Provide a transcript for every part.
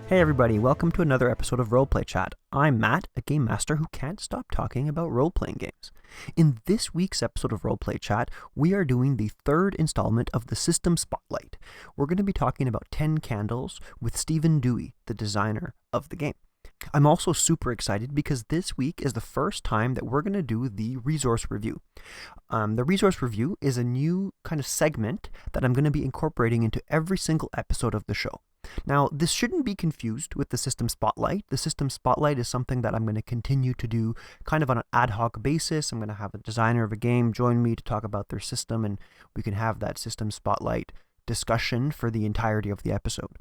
Hey everybody, welcome to another episode of Roleplay Chat. I'm Matt, a game master who can't stop talking about role-playing games. In this week's episode of Roleplay Chat, we are doing the third installment of the System Spotlight. We're going to be talking about 10 Candles with Stephen Dewey, the designer of the game. I'm also super excited because this week is the first time that we're going to do the resource review. The resource review is a new kind of segment that I'm going to be incorporating into every single episode of the show. Now, this shouldn't be confused with the System Spotlight. The System Spotlight is something that I'm going to continue to do kind of on an ad hoc basis. I'm going to have a designer of a game join me to talk about their system, and we can have that System Spotlight discussion for the entirety of the episode.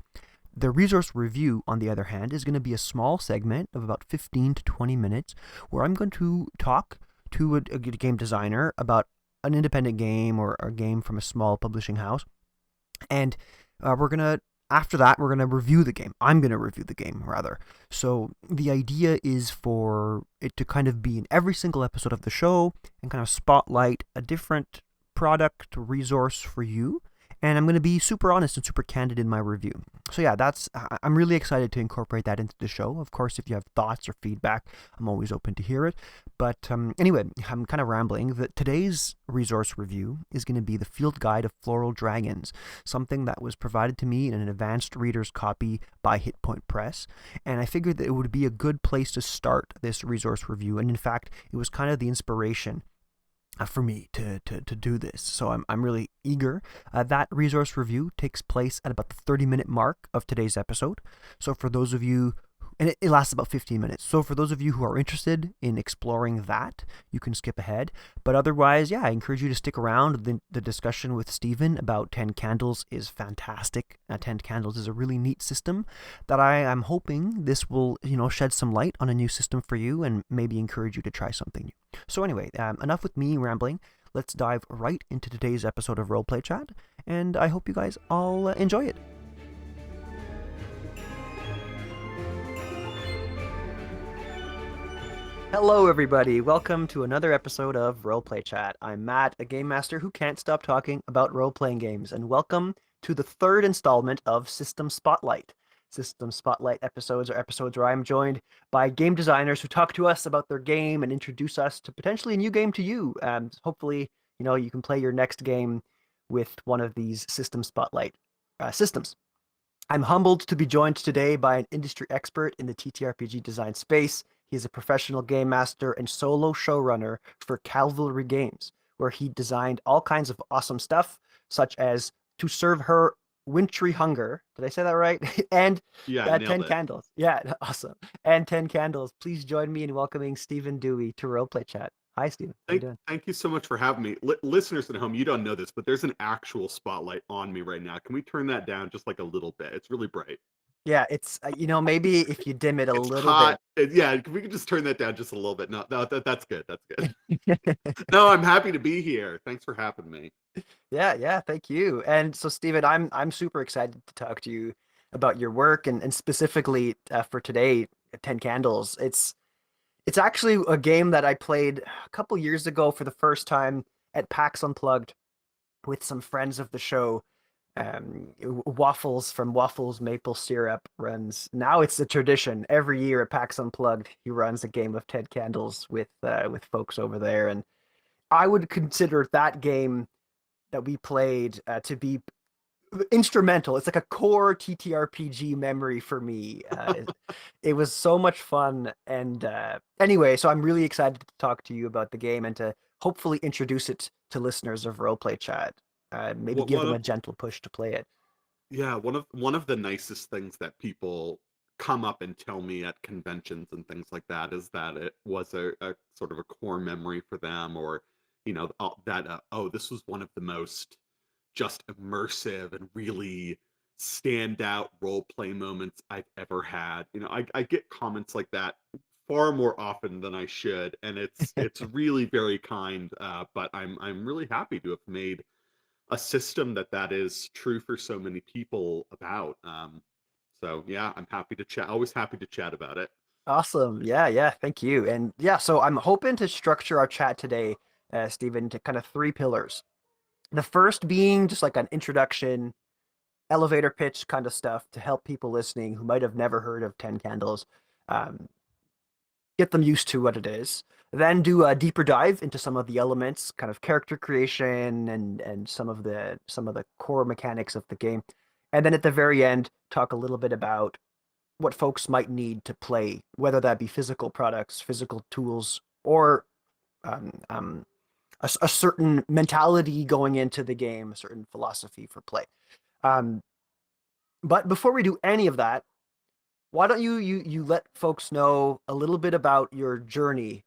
The resource review, on the other hand, is going to be a small segment of about 15 to 20 minutes where I'm going to talk to a game designer about an independent game or a game from a small publishing house. And after that, we're going to review the game. I'm going to review the game, rather. So the idea is for it to kind of be in every single episode of the show and kind of spotlight a different product resource for you. And I'm going to be super honest and super candid in my review. So yeah, I'm really excited to incorporate that into the show. Of course, if you have thoughts or feedback, I'm always open to hear it. But anyway, I'm kind of rambling. Today's resource review is going to be the Field Guide of Floral Dragons, something that was provided to me in an advanced reader's copy by Hit Point Press. And I figured that it would be a good place to start this resource review. And in fact, it was kind of the inspiration for me to do this. So I'm really eager. That resource review takes place at about the 30-minute mark of today's episode. So for those of you, and it lasts about 15 minutes. So for those of you who are interested in exploring that, you can skip ahead. But otherwise, yeah, I encourage you to stick around. The discussion with Stephen about 10 Candles is fantastic. 10 Candles is a really neat system that I am hoping this will, shed some light on a new system for you and maybe encourage you to try something new. So anyway, enough with me rambling. Let's dive right into today's episode of Roleplay Chat, and I hope you guys all enjoy it. Hello everybody, welcome to another episode of Roleplay Chat. I'm Matt, a game master who can't stop talking about role-playing games, and welcome to the third installment of System Spotlight. System Spotlight episodes are episodes where I'm joined by game designers who talk to us about their game and introduce us to potentially a new game to you. Hopefully, you can play your next game with one of these System Spotlight systems. I'm humbled to be joined today by an industry expert in the TTRPG design space. He is a professional game master and solo showrunner for Cavalry Games, where he designed all kinds of awesome stuff, such as To Serve Her Wintry Hunger. Did I say that right? And Yeah, 10 nailed it. Candles. Yeah, awesome. And 10 Candles. Please join me in welcoming Stephen Dewey to Roleplay Chat. Hi, Stephen. How you Thank, doing? thank you so much for having me. Listeners at home, you don't know this, but there's an actual spotlight on me right now. Can we turn that down just like a little bit? It's really bright. Yeah, it's, maybe if you dim it a It's little bit. hot. Yeah, we can just turn that down just a little bit. No, that's good. That's good. No, I'm happy to be here. Thanks for having me. Yeah, thank you. And so, Stephen, I'm super excited to talk to you about your work and specifically for today, 10 Candles. It's actually a game that I played a couple years ago for the first time at PAX Unplugged with some friends of the show. Waffles from Waffles Maple Syrup runs. Now it's a tradition. Every year at PAX Unplugged, he runs a game of 10 Candles with folks over there, and I would consider that game that we played to be instrumental. It's like a core TTRPG memory for me. It was so much fun. And anyway, so I'm really excited to talk to you about the game and to hopefully introduce it to listeners of Roleplay Chat. Maybe What give one them a of gentle push to play it. Yeah, one of the nicest things that people come up and tell me at conventions and things like that is that it was a sort of a core memory for them, or this was one of the most just immersive and really stand out role play moments I've ever had. I get comments like that far more often than I should, and it's really very kind. But I'm really happy to have made a system that is true for so many people about. So yeah, I'm happy to chat. Always happy to chat about it. Awesome. Yeah. Thank you. And yeah, so I'm hoping to structure our chat today, Stephen, to kind of three pillars. The first being just like an introduction elevator pitch kind of stuff to help people listening who might have never heard of 10 Candles um, get them used to what it is. Then do a deeper dive into some of the elements, kind of character creation and some of the core mechanics of the game. And then at the very end, talk a little bit about what folks might need to play, whether that be physical products, physical tools, or um, um, a certain mentality going into the game, a certain philosophy for play. Um, but before we do any of that, why don't you let folks know a little bit about your journey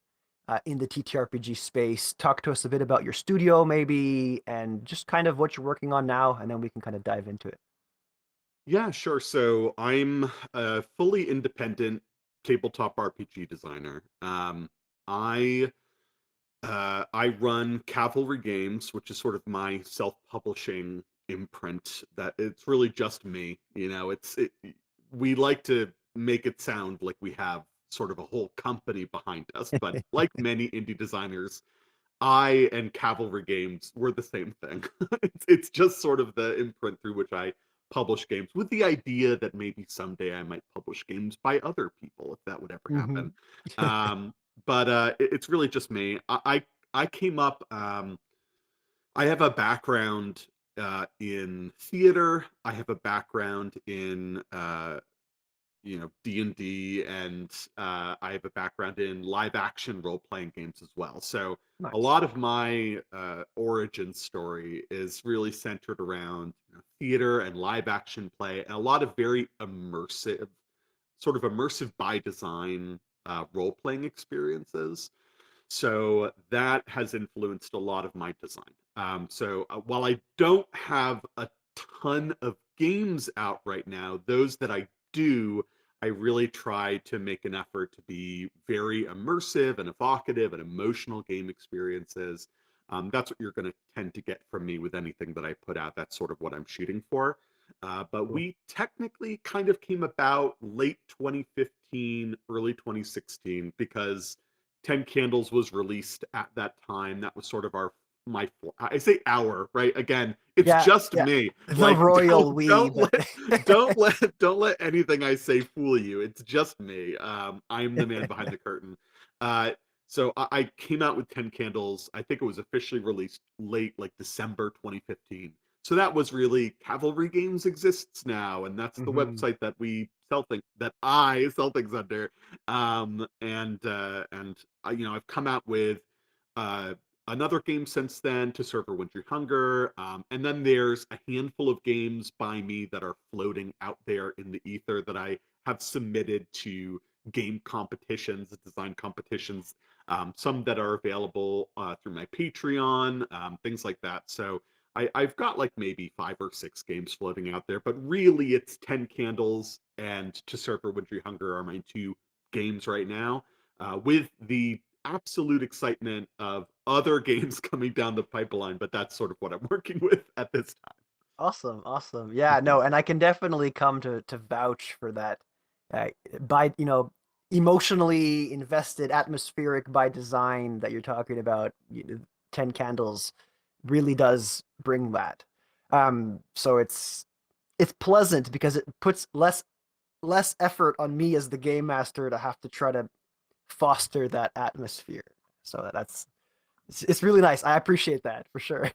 in the TTRPG space? Talk to us a bit about your studio, maybe, and just kind of what you're working on now, and then we can kind of dive into it. Yeah, sure. So I'm a fully independent tabletop RPG designer. I I run Cavalry Games, which is sort of my self-publishing imprint. That it's really just me. We like to make it sound like we have sort of a whole company behind us, but like many indie designers, I and Cavalry Games were the same thing. It's just sort of the imprint through which I publish games, with the idea that maybe someday I might publish games by other people, if that would ever happen. Hmm. Um, but it's really just me. I came up. I have a background in theater. I have a background in D&D, and I have a background in live action role playing games as well. So a Nice. lot of my origin story is really centered around theater and live action play, and a lot of very immersive, sort of immersive by design role playing experiences. So that has influenced a lot of my design. So while I don't have a ton of games out right now, those that I do, I really try to make an effort to be very immersive and evocative and emotional game experiences. That's what you're going to tend to get from me with anything that I put out. That's sort of what I'm shooting for. But Cool. we technically kind of came about late 2015, early 2016, because 10 Candles was released at that time. That was sort of I say our, right? Again, it's Yeah, just yeah. me. The Like royal don't we, don't but let don't let anything I say fool you. It's just me. I'm the man behind the curtain. Uh so I came out with 10 Candles. I think it was officially released late like December 2015. So that was really Cavalry Games exists now, and that's the hmm. website that we sell things that I sell things under. And I've come out with uh, another game since then, To Serve Our Wintry Hunger, and then there's a handful of games by me that are floating out there in the ether that I have submitted to game competitions, design competitions, some that are available through my Patreon, things like that. So I've got like maybe 5 or 6 games floating out there, but really it's 10 Candles and To Serve Our Wintry Hunger are my two games right now, with the absolute excitement of other games coming down the pipeline, but that's sort of what I'm working with at this Awesome, awesome. Yeah, time. no, and I can definitely come to vouch for that. By emotionally invested, atmospheric by design that you're talking about. 10 Candles really does bring that. So it's pleasant because it puts less effort on me as the game master to have to try to foster that atmosphere. So it's really nice. I appreciate that for sure.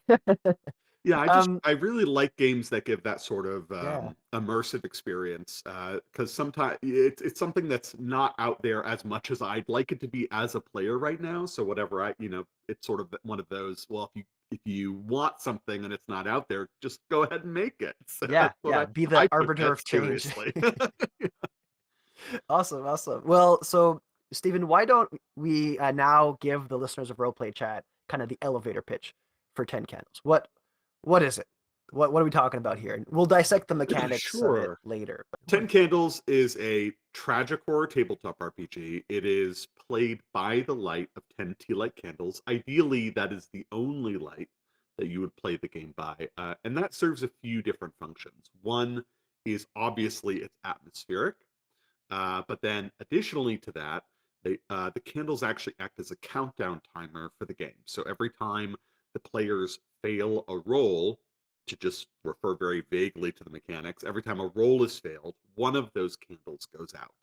Yeah, Um, I really like games that give that sort of yeah. immersive experience, because sometimes it's something that's not out there as much as I'd like it to be as a player right now. So whatever it's sort of one of those. Well, if you want something and it's not out there, just go ahead and make it. So Yeah, that's what yeah. Be the I took arbiter that of change. seriously. Awesome, awesome. Well, so Stephen, why don't we now give the listeners of Roleplay Chat kind of the elevator pitch for 10 Candles? What is it? What are we talking about here? And we'll dissect the mechanics of it Sure. later. But what 10 is it? Candles is a tragic horror tabletop RPG. It is played by the light of 10 tea light candles. Ideally, that is the only light that you would play the game by. And that serves a few different functions. One is obviously it's atmospheric, but then additionally to that, the candles actually act as a countdown timer for the game. So every time the players fail a roll, to just refer very vaguely to the mechanics, every time a roll is failed, one of those candles goes out.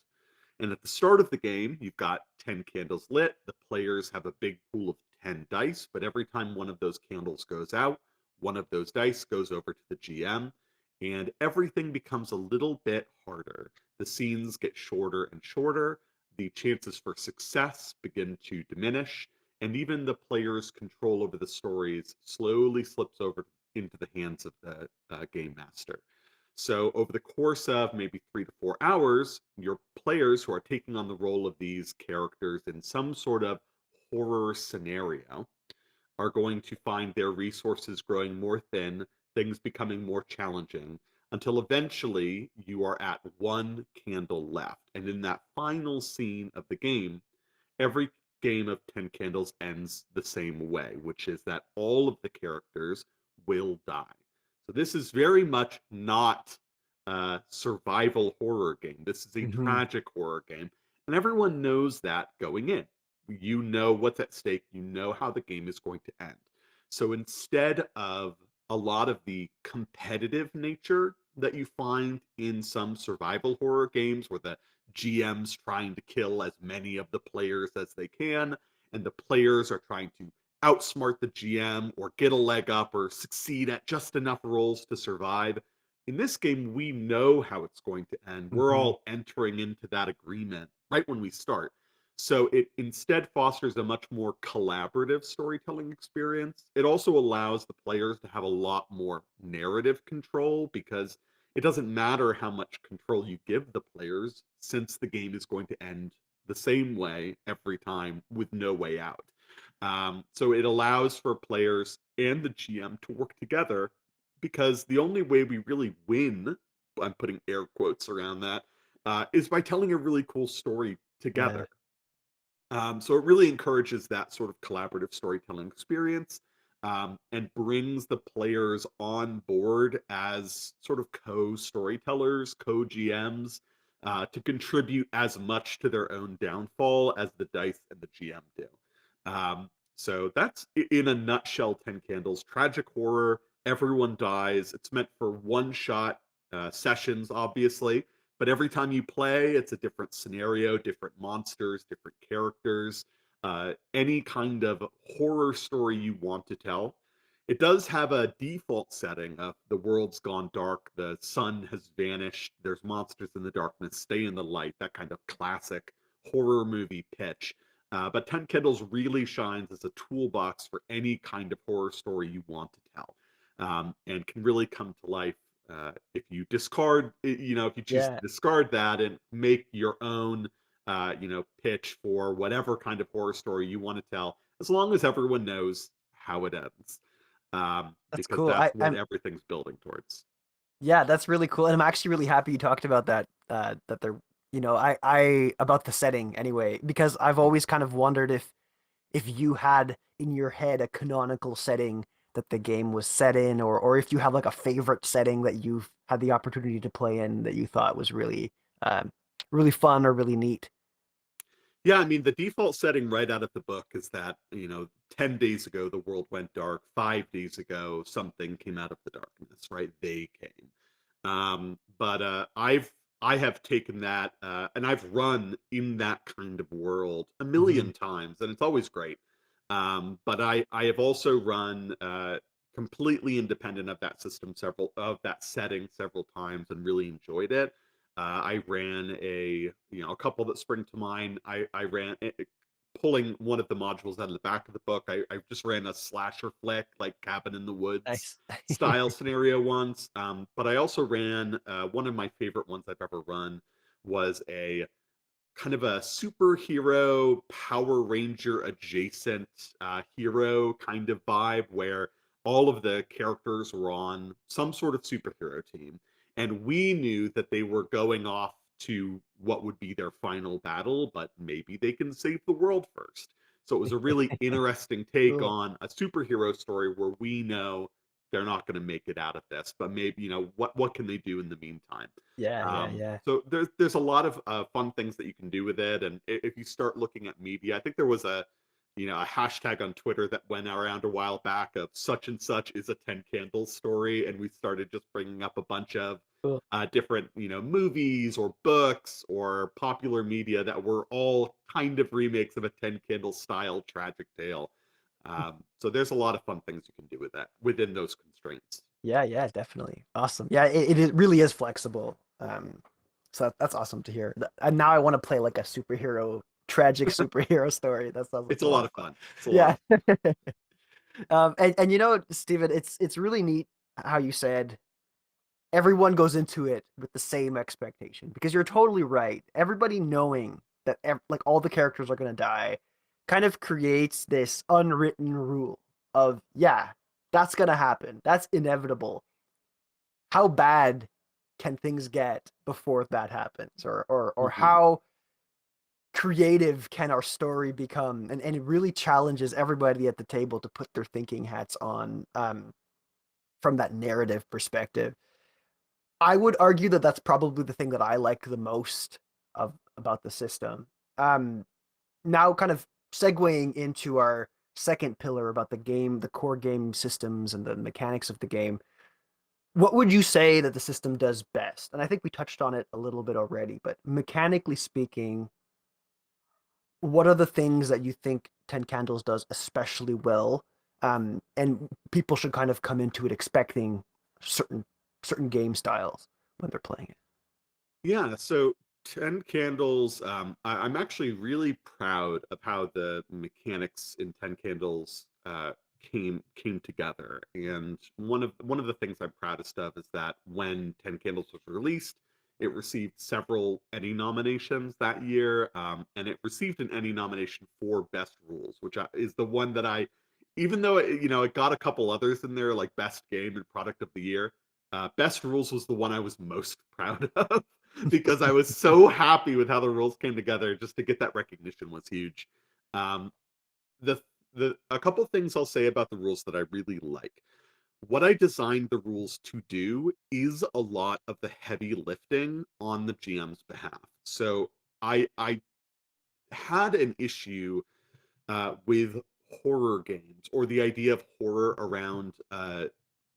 And at the start of the game, you've got 10 candles lit. The players have a big pool of 10 dice, but every time one of those candles goes out, one of those dice goes over to the GM, and everything becomes a little bit harder. The scenes get shorter and shorter, the chances for success begin to diminish, and even the player's control over the stories slowly slips over into the hands of the game master. So, over the course of maybe 3 to 4 hours, your players who are taking on the role of these characters in some sort of horror scenario are going to find their resources growing more thin, things becoming more challenging, until eventually you are at one candle left. And in that final scene of the game, every game of 10 candles ends the same way, which is that all of the characters will die. So this is very much not a survival horror game. This is a Hmm. tragic horror game. And everyone knows that going in. You know what's at stake, you know how the game is going to end. So instead of a lot of the competitive nature that you find in some survival horror games where the GM's trying to kill as many of the players as they can, and the players are trying to outsmart the GM or get a leg up or succeed at just enough rolls to survive. In this game, we know how it's going to end. We're Hmm. all entering into that agreement right when we start. So it instead fosters a much more collaborative storytelling experience. It also allows the players to have a lot more narrative control because it doesn't matter how much control you give the players since the game is going to end the same way every time with no way out. So it allows for players and the GM to work together because the only way we really win, I'm putting air quotes around that, is by telling a really cool story Yeah. together. So it really encourages that sort of collaborative storytelling experience, and brings the players on board as sort of co-storytellers, co-GMs, to contribute as much to their own downfall as the dice and the GM do. So that's in a nutshell 10 Candles. Tragic horror, everyone dies. It's meant for one-shot sessions, obviously, but every time you play, it's a different scenario, different monsters, different characters, any kind of horror story you want to tell. It does have a default setting of the world's gone dark, the sun has vanished, there's monsters in the darkness, stay in the light, that kind of classic horror movie pitch. But 10 Kindles really shines as a toolbox for any kind of horror story you want to tell, and can really come to life if you discard, if you choose to Yeah. discard that and make your own, pitch for whatever kind of horror story you want to tell, as long as everyone knows how it ends, That's because cool. that's what I'm everything's building towards. Yeah, that's really cool. And I'm actually really happy you talked about that, that they're, I about the setting anyway, because I've always kind of wondered if you had in your head a canonical setting that the game was set in, or if you have like a favorite setting that you've had the opportunity to play in that you thought was really um, really fun or really neat. Yeah, I mean, the default setting right out of the book is that, 10 days ago the world went dark, 5 days ago something came out of the darkness, right? They came. But I have taken that, and I've run in that kind of world a Hmm. million times, and it's always great. But I have also run completely independent of that system, several of that setting several times, and really enjoyed it. I ran a couple that spring to mind. I ran pulling one of the modules out of the back of the book. I just ran a slasher flick like Cabin in the Woods Nice. style scenario once. But I also ran one of my favorite ones I've ever run was a kind of a superhero Power Ranger adjacent hero kind of vibe where all of the characters were on some sort of superhero team, and we knew that they were going off to what would be their final battle, but maybe they can save the world first. So it was a really interesting take Cool. on a superhero story where we know they're not going to make it out of this, but maybe what can they do in the meantime. Yeah, yeah, yeah. So there's a lot of fun things that you can do with it, and if you start looking at media, I think there was a hashtag on Twitter that went around a while back of such and such is a 10 candles story, and we started just bringing up a bunch of Cool. different movies or books or popular media that were all kind of remakes of a 10 candles style tragic tale. So there's a lot of fun things you can do with that within those constraints. Yeah, yeah, definitely. Awesome. Yeah, it really is flexible. So that's awesome to hear. And now I want to play like a superhero, tragic superhero story. That sounds like It's a a lot lot of of fun. fun. It's a lot Yeah. of fun. And Stephen, it's really neat how you said everyone goes into it with the same expectation because you're totally right. Everybody knowing that like all the characters are going to die kind of creates this unwritten rule of, yeah, that's going to happen. That's inevitable. How bad can things get before that happens, or Mhm. how creative can our story become? And it really challenges everybody at the table to put their thinking hats on, from that narrative perspective. I would argue that that's probably the thing that I like the most of about the system. Um, Now, kind of segueing into our second pillar about the game, the core game systems and the mechanics of the game. What would you say that the system does best? And I think we touched on it a little bit already, but mechanically speaking, what are the things that you think Ten Candles does especially well? And people should kind of come into it expecting certain game styles when they're playing it. Yeah, so 10 Candles, I'm actually really proud of how the mechanics in 10 Candles came together. And one of the things I'm proudest of is that when 10 Candles was released, it received several Emmy nominations that year, and it received an Emmy nomination for Best Rules, is the one that even though it got a couple others in there, like Best Game and Product of the Year, Best Rules was the one I was most proud of because I was so happy with how the rules came together. Just to get that recognition was huge. Um, the the a couple things I'll say about the rules that I really like. What I designed the rules to do is a lot of the heavy lifting on the GM's behalf. So I had an issue with horror games or the idea of horror around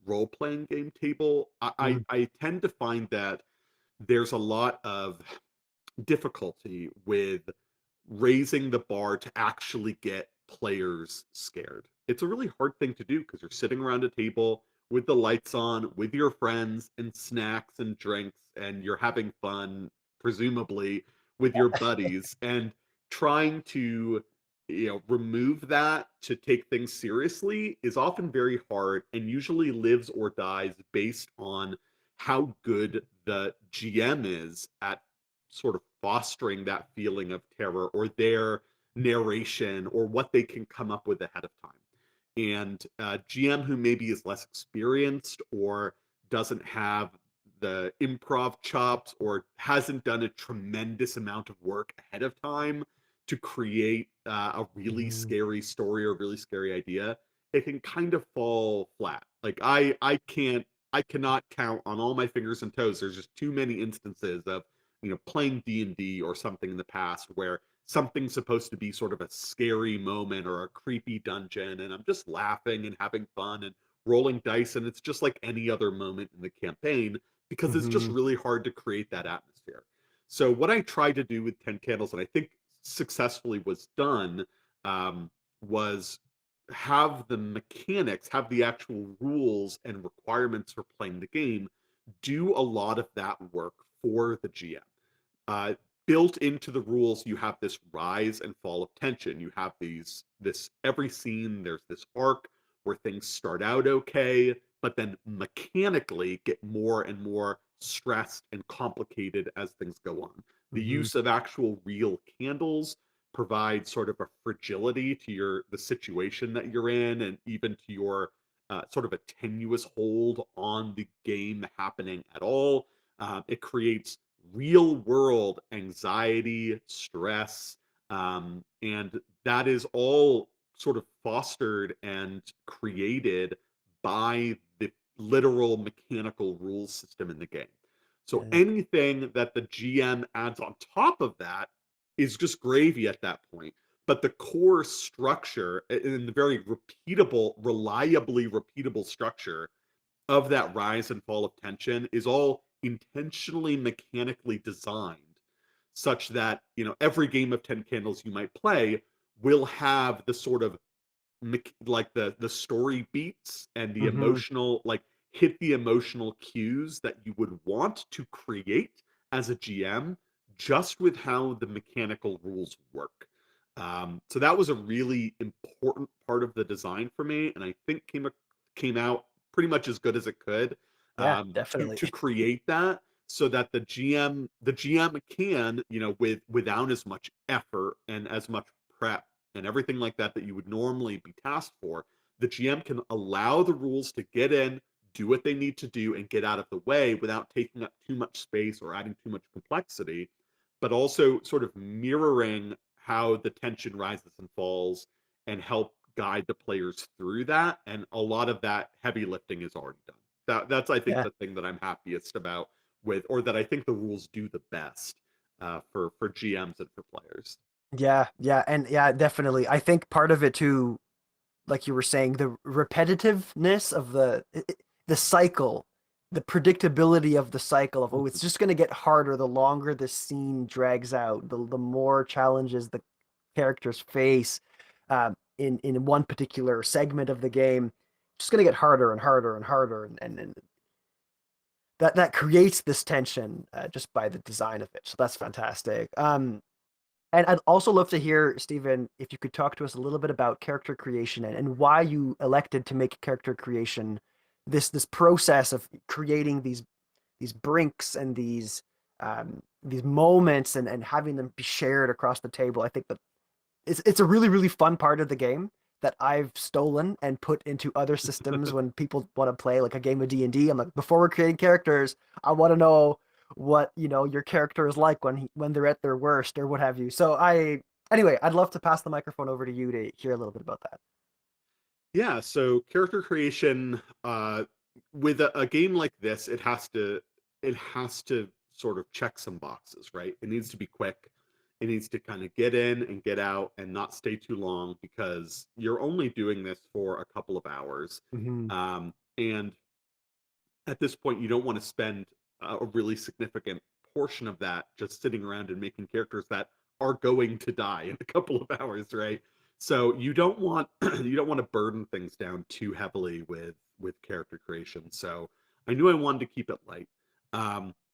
role playing game table. Mm, I tend to find that there's a lot of difficulty with raising the bar to actually get players scared. It's a really hard thing to do because you're sitting around a table with the lights on, with your friends and snacks and drinks, and you're having fun, presumably, with your buddies, and trying to remove that to take things seriously is often very hard and usually lives or dies based on how good the GM is at sort of fostering that feeling of terror or their narration or what they can come up with ahead of time. And GM who maybe is less experienced or doesn't have the improv chops or hasn't done a tremendous amount of work ahead of time to create a really mhm, scary story or really scary idea, it can kind of fall flat. Like I cannot count on all my fingers and toes. There's just too many instances of playing D&D or something in the past where something's supposed to be sort of a scary moment or a creepy dungeon and I'm just laughing and having fun and rolling dice and it's just like any other moment in the campaign because it's just mhm, really hard to create that atmosphere. So what I tried to do with 10 Candles and I think successfully was done, was have the mechanics, have the actual rules and requirements for playing the game do a lot of that work for the GM. Uh, Built into the rules, you have this rise and fall of tension. You have this every scene. There's this arc where things start out okay, but then mechanically get more and more stressed and complicated as things go on. The mhm, use of actual real candles provides sort of a fragility to the situation that you're in, and even to your sort of a tenuous hold on the game happening at all. It creates real world anxiety, stress, and that is all sort of fostered and created by the literal mechanical rules system in the game. So yeah, anything that the GM adds on top of that is just gravy at that point. but the core structure and the very repeatable, reliably repeatable structure of that rise and fall of tension is all intentionally mechanically designed such that, every game of 10 candles you might play will have the sort of like the story beats and the Hmm. emotional, like, hit the emotional cues that you would want to create as a GM just with how the mechanical rules work. So that was a really important part of the design for me, and I think came out pretty much as good as it could, Yeah, to definitely. create that so that the GM can, without as much effort and as much prep and everything like that that you would normally be tasked for, the GM can allow the rules to get in, do what they need to do, and get out of the way without taking up too much space or adding too much complexity, but also sort of mirroring how the tension rises and falls and help guide the players through that. And a lot of that heavy lifting is already done. That's I think Yeah. the thing that I'm happiest about with, or that I think the rules do the best for GMs and for players. Yeah, yeah, and yeah, definitely. I think part of it too, like you were saying, the repetitiveness of the cycle, the predictability of the cycle of, oh, it's just going to get harder the longer the scene drags out, the more challenges the characters face in one particular segment of the game. It's just going to get harder and harder and harder, and that creates this tension just by the design of it. So that's fantastic. And I'd also love to hear, Stephen, if you could talk to us a little bit about character creation and why you elected to make character creation this process of creating these brinks and these moments and having them be shared across the table. I think that it's a really really fun part of the game that I've stolen and put into other systems when people want to play like a game of D&D. I'm like, before we're creating characters, I want to know what, your character is like when they're at their worst or what have you. So anyway, I'd love to pass the microphone over to you to hear a little bit about that. Yeah, so character creation, with a game like this, it has to sort of check some boxes, right? It needs to be quick. It needs to kind of get in and get out and not stay too long because you're only doing this for a couple of hours. Hmm. And at this point, you don't want to spend a really significant portion of that just sitting around and making characters that are going to die in a couple of hours, right? So you don't want you don't want to burden things down too heavily with character creation. So I knew I wanted to keep it light.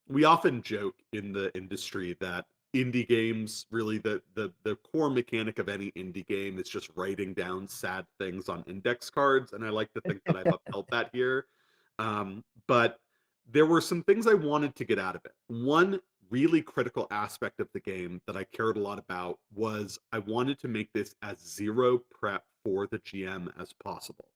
We often joke in the industry that indie games, really the core mechanic of any indie game is just writing down sad things on index cards, and I like to think that I've upheld that here. But there were some things I wanted to get out of it. One really critical aspect of the game that I cared a lot about was I wanted to make this as zero prep for the GM as possible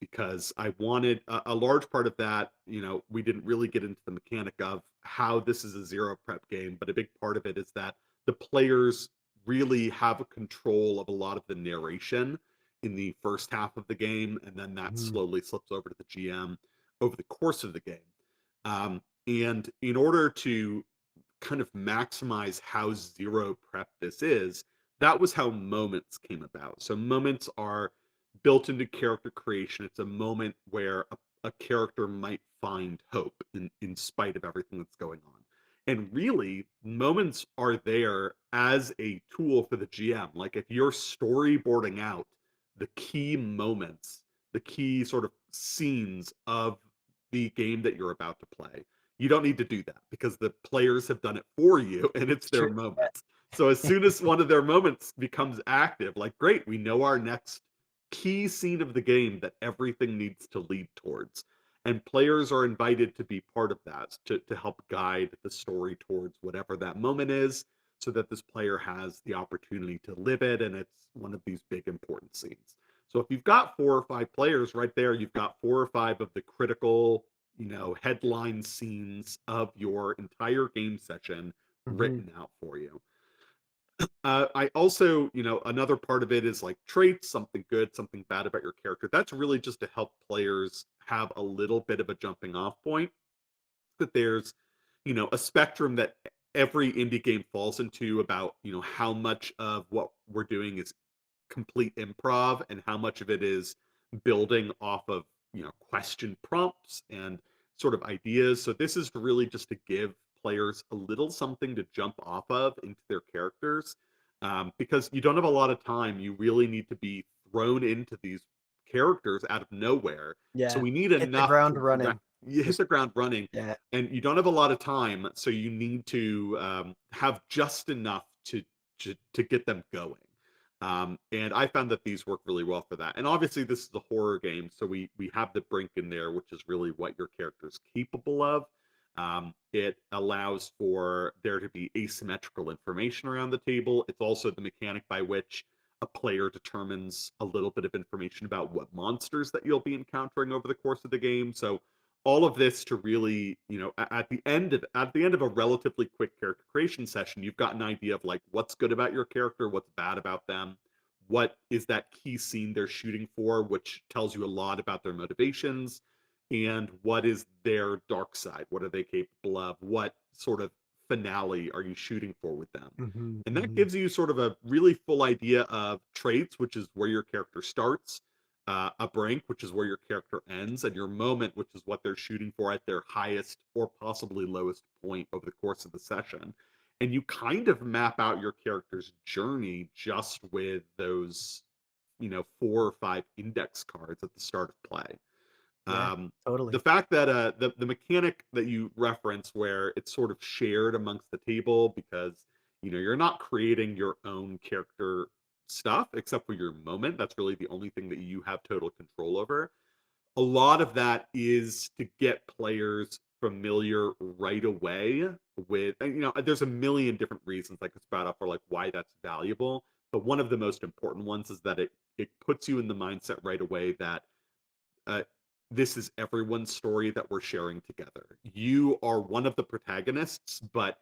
because I wanted a large part of that. We didn't really get into the mechanic of how this is a zero prep game, but a big part of it is that the players really have a control of a lot of the narration in the first half of the game, and then that Hmm. slowly slips over to the GM over the course of the game. And in order to kind of maximize how zero prep this is, that was how moments came about. So moments are built into character creation. It's a moment where a character might find hope in spite of everything that's going on. And really, moments are there as a tool for the GM. Like if you're storyboarding out the key moments, the key sort of scenes of the game that you're about to play, you don't need to do that because the players have done it for you and it's It's their true. moments. So as soon as one of their moments becomes active, like great, we know our next key scene of the game that everything needs to lead towards. And players are invited to be part of that, to help guide the story towards whatever that moment is, so that this player has the opportunity to live it. And it's one of these big important scenes. So if you've got 4 or 5 players right there, you've got 4 or 5 of the critical, headline scenes of your entire game session Hmm. written out for you. I also, another part of it is like traits, something good, something bad about your character. That's really just to help players have a little bit of a jumping off point, that there's, a spectrum that every indie game falls into about, how much of what we're doing is complete improv and how much of it is building off of, question prompts and sort of ideas. So this is really just to give players a little something to jump off of into their characters. Because you don't have a lot of time. You really need to be thrown into these characters out of nowhere. So Yeah. we need Hit the enough ground to running. you hit Just the ground running, yeah. and you don't have a lot of time, so you need to have just enough to get them going. And I found that these work really well for that. And obviously, this is a horror game, so we have the brink in there, which is really what your character is capable of. It allows for there to be asymmetrical information around the table. It's also the mechanic by which a player determines a little bit of information about what monsters that you'll be encountering over the course of the game. So all of this to really, at the end of a relatively quick character creation session, you've got an idea of like what's good about your character, what's bad about them, what is that key scene they're shooting for, which tells you a lot about their motivations, and what is their dark side, what are they capable of, what sort of finale are you shooting for with them. Hmm. And that Hmm. gives you sort of a really full idea of traits, which is where your character starts, a brink, which is where your character ends, and your moment, which is what they're shooting for at their highest or possibly lowest point over the course of the session. And you kind of map out your character's journey just with those, 4 or 5 index cards at the start of play. Yeah, Um, the totally. fact that the mechanic that you reference, where it's sort of shared amongst the table, because you're not creating your own character stuff except for your moment. That's really the only thing that you have total control over. A lot of that is to get players familiar right away with, and, there's a million different reasons I could spout up for like why that's valuable. But one of the most important ones is that it puts you in the mindset right away that uh, this is everyone's story that we're sharing together. You are one of the protagonists, but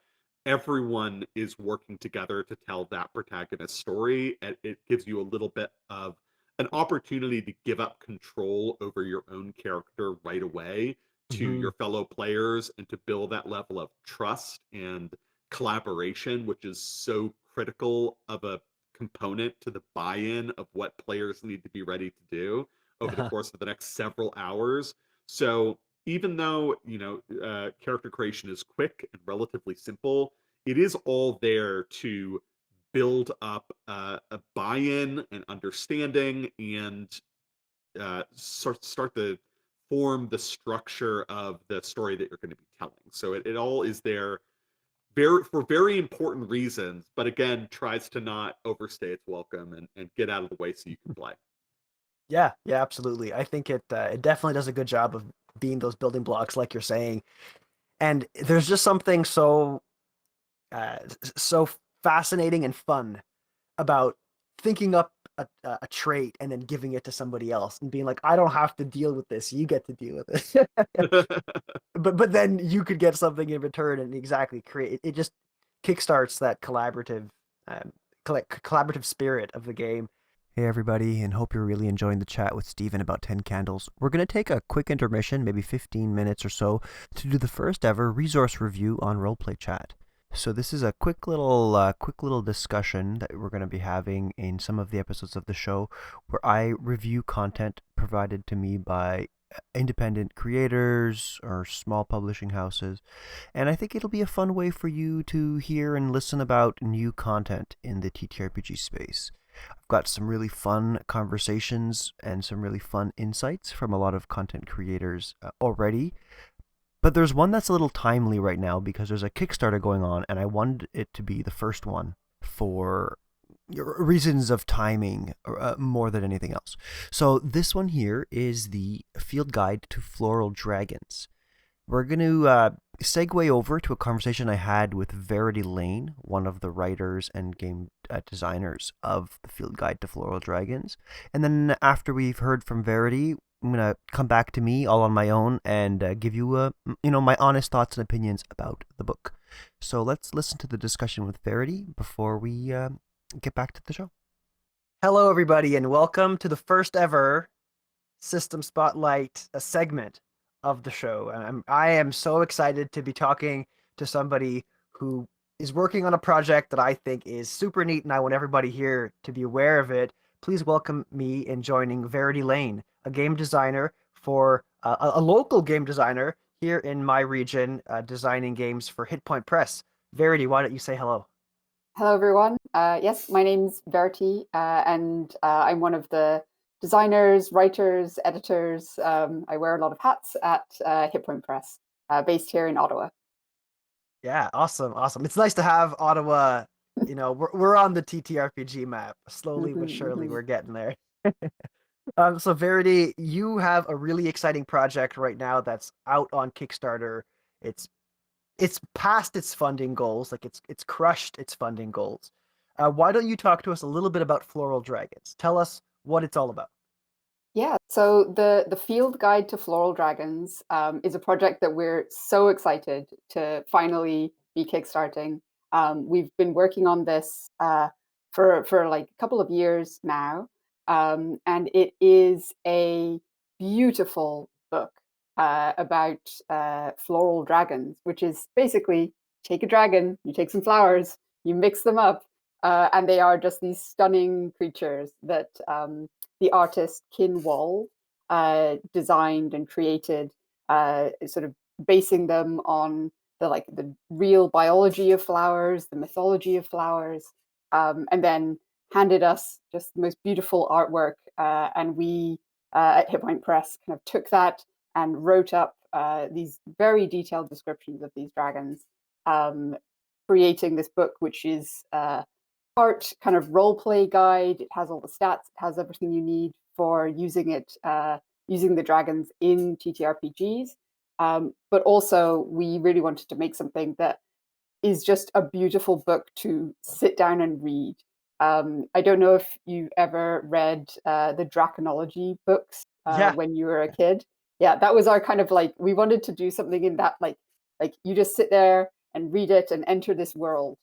everyone is working together to tell that protagonist story. And it gives you a little bit of an opportunity to give up control over your own character right away to Hmm. your fellow players and to build that level of trust and collaboration, which is so critical of a component to the buy-in of what players need to be ready to do over the course of the next several hours. So even though character creation is quick and relatively simple, it is all there to build up a buy-in and understanding, and start to form the structure of the story that you're going to be telling. So it all is there for very important reasons, but again tries to not overstay its welcome and get out of the way so you can play. Yeah, yeah, absolutely. I think it definitely does a good job of being those building blocks, like you're saying. And there's just something so fascinating and fun about thinking up a trait and then giving it to somebody else and being like, I don't have to deal with this. You get to deal with it. But then you could get something in return and exactly create it. Just kickstarts that um, collaborative spirit of the game. Hey everybody, and hope you're really enjoying the chat with Steven about 10 Candles. We're going to take a quick intermission, maybe 15 minutes or so, to do the first ever resource review on Roleplay Chat. So this is a quick little discussion that we're going to be having in some of the episodes of the show where I review content provided to me by independent creators or small publishing houses. And I think it'll be a fun way for you to hear and listen about new content in the TTRPG space. I've got some really fun conversations and some really fun insights from a lot of content creators already. But there's one that's a little timely right now because there's a Kickstarter going on, and I wanted it to be the first one for reasons of timing more than anything else. So this one here is the Field Guide to Floral Dragons. We're going to segue over to a conversation I had with Verity Lane, one of the writers and game designers of the Field Guide to Floral Dragons. And then after we've heard from Verity, I'm going to come back to me all on my own and give you, my honest thoughts and opinions about the book. So let's listen to the discussion with Verity before we get back to the show. Hello, everybody, and welcome to the first ever System Spotlight, a segment of the show. And I am so excited to be talking to somebody who is working on a project that I think is super neat, and I want everybody here to be aware of it. Please welcome me in joining Verity Lane, a game designer for a local game designer here in my region, designing games for Hit Point Press. Verity, why don't you say hello? Hello, everyone. Yes, my name's Verity, and I'm one of the designers, writers, editors. I wear a lot of hats at Hit Point Press, based here in Ottawa. Yeah, awesome, awesome. It's nice to have Ottawa. We're on the TTRPG map. Slowly but Mhm, surely, mhm. we're getting there. So Verity, you have a really exciting project right now that's out on Kickstarter. It's it's past its funding goals, like it's crushed its funding goals. Why don't you talk to us a little bit about Floral Dragons? Tell us what it's all about. Yeah, so the field guide to Floral Dragons is a project that we're so excited to finally be kickstarting. We've been working on this for like a couple of years now, and it is a beautiful book about floral dragons, which is basically take a dragon, you take some flowers, you mix them up, and they are just these stunning creatures that the artist Kin Wall designed and created, sort of basing them on the real biology of flowers, the mythology of flowers, and then handed us just the most beautiful artwork. And we at Hit Point Press kind of took that and wrote up these very detailed descriptions of these dragons, um, creating this book, which is part kind of role play guide. It has all the stats. It has everything you need for using it, using the dragons in TTRPGs. But also, we really wanted to make something that is just a beautiful book to sit down and read. I don't know if you ever read the Draconology books Yeah, when you were a kid. Yeah, that was our kind of like we wanted to do something in that like you just sit there and read it and enter this world.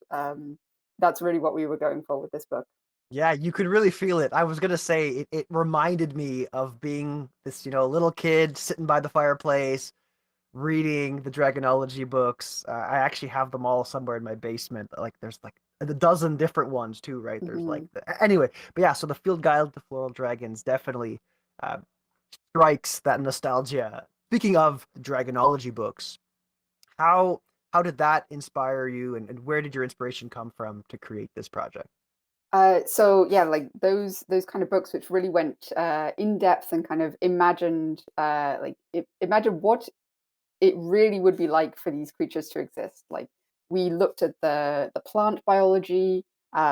That's really what we were going for with this book. yeah, you could really feel it. I was gonna say it reminded me of being this, little kid sitting by the fireplace, reading the Dragonology books. I actually have them all somewhere in my basement. Like there's like a dozen different ones too, right? There's like Mhm. anyway, but yeah. So the Field Guide to Floral Dragons definitely uh, strikes that nostalgia. Speaking of Dragonology books, how how did that inspire you, and where did your inspiration come from to create this project? So yeah, like those kind of books which really went in depth and kind of imagined imagine what it really would be like for these creatures to exist. Like we looked at the plant biology.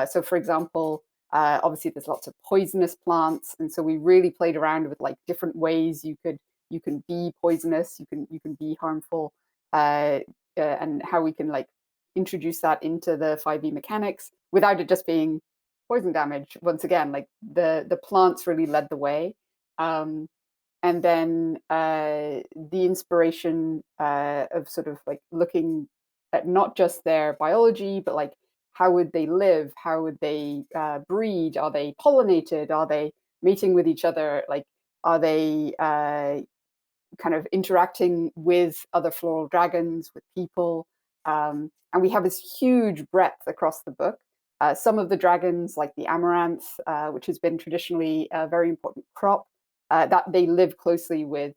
So for example, obviously there's lots of poisonous plants, and so we really played around with like different ways you can be poisonous, you can be harmful, and how we can like introduce that into the 5e mechanics without it just being poison damage. Once again, like the plants really led the way. Um, and then the inspiration of sort of like looking at not just their biology, but like how would they live? How would they breed? Are they pollinated? Are they mating with each other? Like, are they kind of interacting with other floral dragons, with people? And we have this huge breadth across the book. Some of the dragons, like the amaranth, which has been traditionally a very important crop, that they live closely with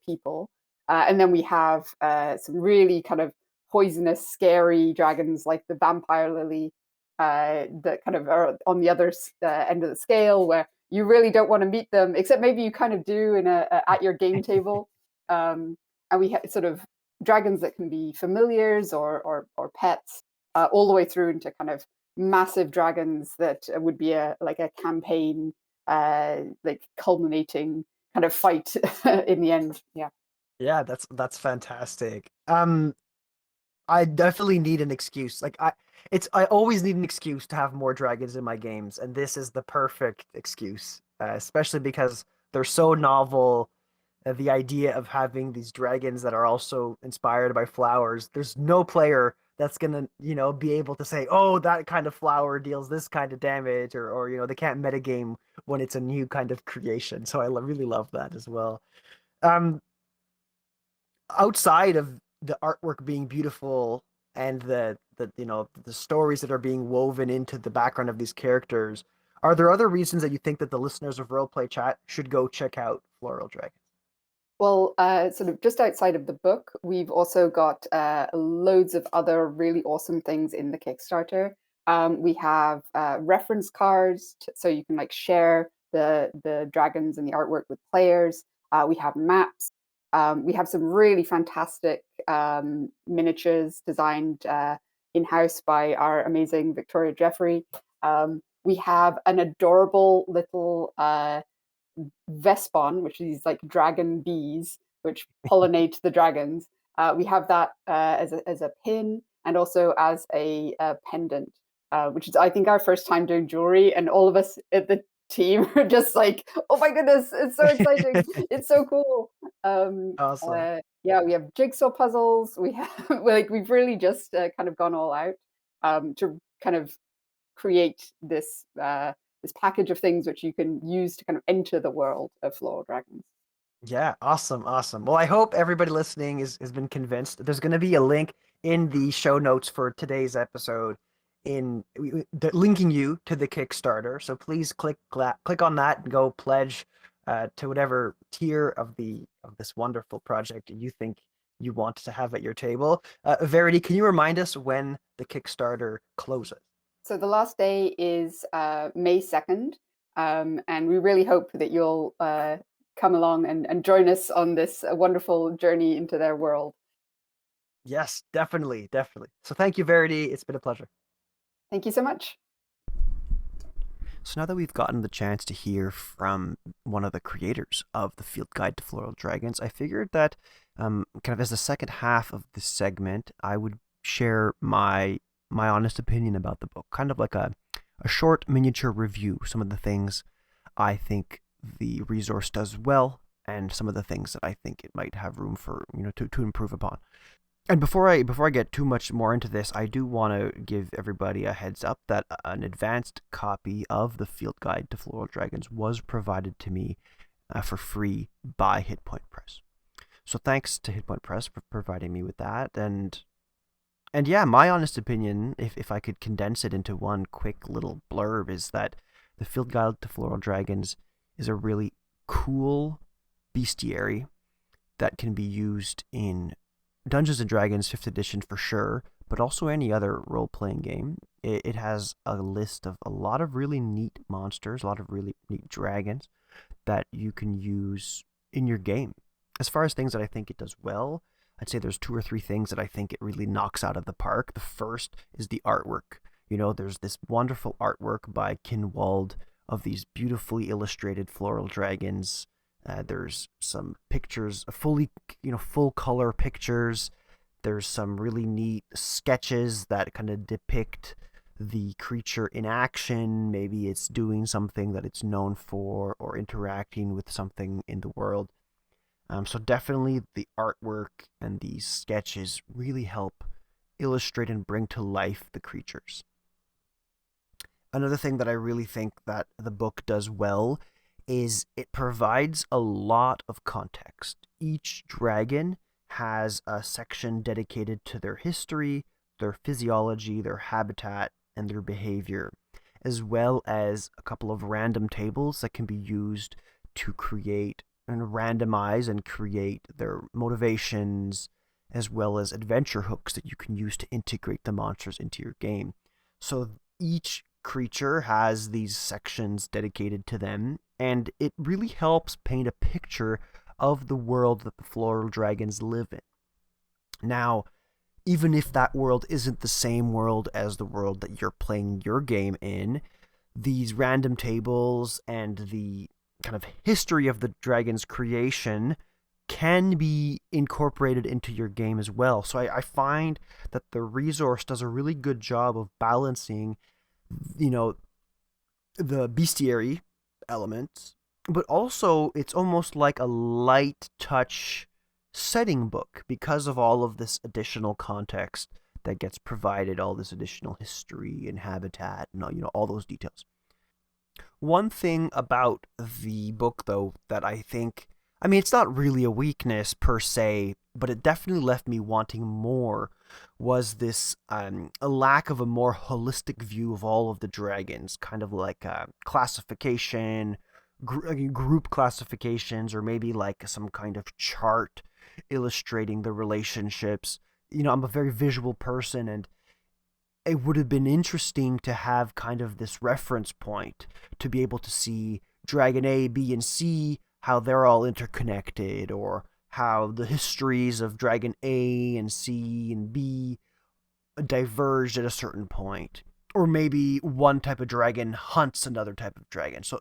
people. And then we have some really kind of poisonous, scary dragons like the vampire lily, that kind of are on the other end of the scale, where you really don't want to meet them, except maybe you kind of do in a at your game table. And we have sort of dragons that can be familiars or pets, all the way through into kind of massive dragons that would be a like a campaign, like culminating kind of fight in the end. Yeah. Yeah, that's fantastic. I definitely need an excuse. I always need an excuse to have more dragons in my games, and this is the perfect excuse, especially because they're so novel. The idea of having these dragons that are also inspired by flowers. There's no player that's gonna, be able to say, "Oh, that kind of flower deals this kind of damage," or they can't metagame when it's a new kind of creation. So I really love that as well. Um, Outside of the artwork being beautiful and the stories that are being woven into the background of these characters, are there other reasons that you think that the listeners of Roleplay Chat should go check out Floral Dragons? Well, sort of just outside of the book, we've also got loads of other really awesome things in the Kickstarter. We have reference cards, so you can like share the dragons and the artwork with players. We have maps. We have some really fantastic miniatures designed in-house by our amazing Victoria Jeffrey. We have an adorable little Vespon, which is these like dragon bees which pollinate the dragons. We have that as a pin and also as a pendant, which is I think our first time doing jewelry, and all of us at the team are just like, oh my goodness, it's so exciting, it's so cool. Awesome. Yeah, we have jigsaw puzzles. We have we've really just kind of gone all out to kind of create this this package of things which you can use to kind of enter the world of Floral Dragons. Yeah, awesome, awesome. Well, I hope everybody listening has been convinced. There's going to be a link in the show notes for today's episode linking you to the Kickstarter. So please click on that and go pledge to whatever tier of this wonderful project you think you want to have at your table. Verity, can you remind us when the Kickstarter closes? So the last day is May 2nd, and we really hope that you'll come along and join us on this wonderful journey into their world. Yes, definitely, definitely. So thank you, Verity. It's been a pleasure. Thank you so much. So now that we've gotten the chance to hear from one of the creators of the Field Guide to Floral Dragons, I figured that kind of as the second half of this segment, I would share my honest opinion about the book, kind of like a short miniature review, some of the things I think the resource does well, and some of the things that I think it might have room for, to improve upon. And before I get too much more into this, I do want to give everybody a heads up that an advanced copy of the Field Guide to Floral Dragons was provided to me for free by Hit Point Press. So thanks to Hit Point Press for providing me with that. And yeah, my honest opinion, if I could condense it into one quick little blurb, is that the Field Guide to Floral Dragons is a really cool bestiary that can be used in Dungeons & Dragons 5th edition for sure, but also any other role-playing game. It has a list of a lot of really neat monsters, a lot of really neat dragons that you can use in your game. As far as things that I think it does well, I'd say there's 2 or 3 things that I think it really knocks out of the park. The first is the artwork. There's this wonderful artwork by Kinwald of these beautifully illustrated floral dragons. There's some pictures, full color pictures. There's some really neat sketches that kind of depict the creature in action. Maybe it's doing something that it's known for or interacting with something in the world. So definitely the artwork and these sketches really help illustrate and bring to life the creatures. Another thing that I really think that the book does well is it provides a lot of context. Each dragon has a section dedicated to their history, their physiology, their habitat, and their behavior, as well as a couple of random tables that can be used to create and randomize and create their motivations, as well as adventure hooks that you can use to integrate the monsters into your game. So each creature has these sections dedicated to them, and it really helps paint a picture of the world that the Floral Dragons live in. Now, even if that world isn't the same world as the world that you're playing your game in, these random tables and the kind of history of the dragon's creation can be incorporated into your game as well. So I find that the resource does a really good job of balancing the bestiary elements, but also it's almost like a light touch setting book because of all of this additional context that gets provided, all this additional history and habitat and all those details. One thing about the book, though, that I think I mean, it's not really a weakness per se, but it definitely left me wanting more. Was this a lack of a more holistic view of all of the dragons, kind of like classification, group classifications, or maybe like some kind of chart illustrating the relationships. I'm a very visual person, and it would have been interesting to have kind of this reference point to be able to see Dragon A, B, and C, how they're all interconnected, or how the histories of Dragon A and C and B diverged at a certain point. Or maybe one type of dragon hunts another type of dragon. So,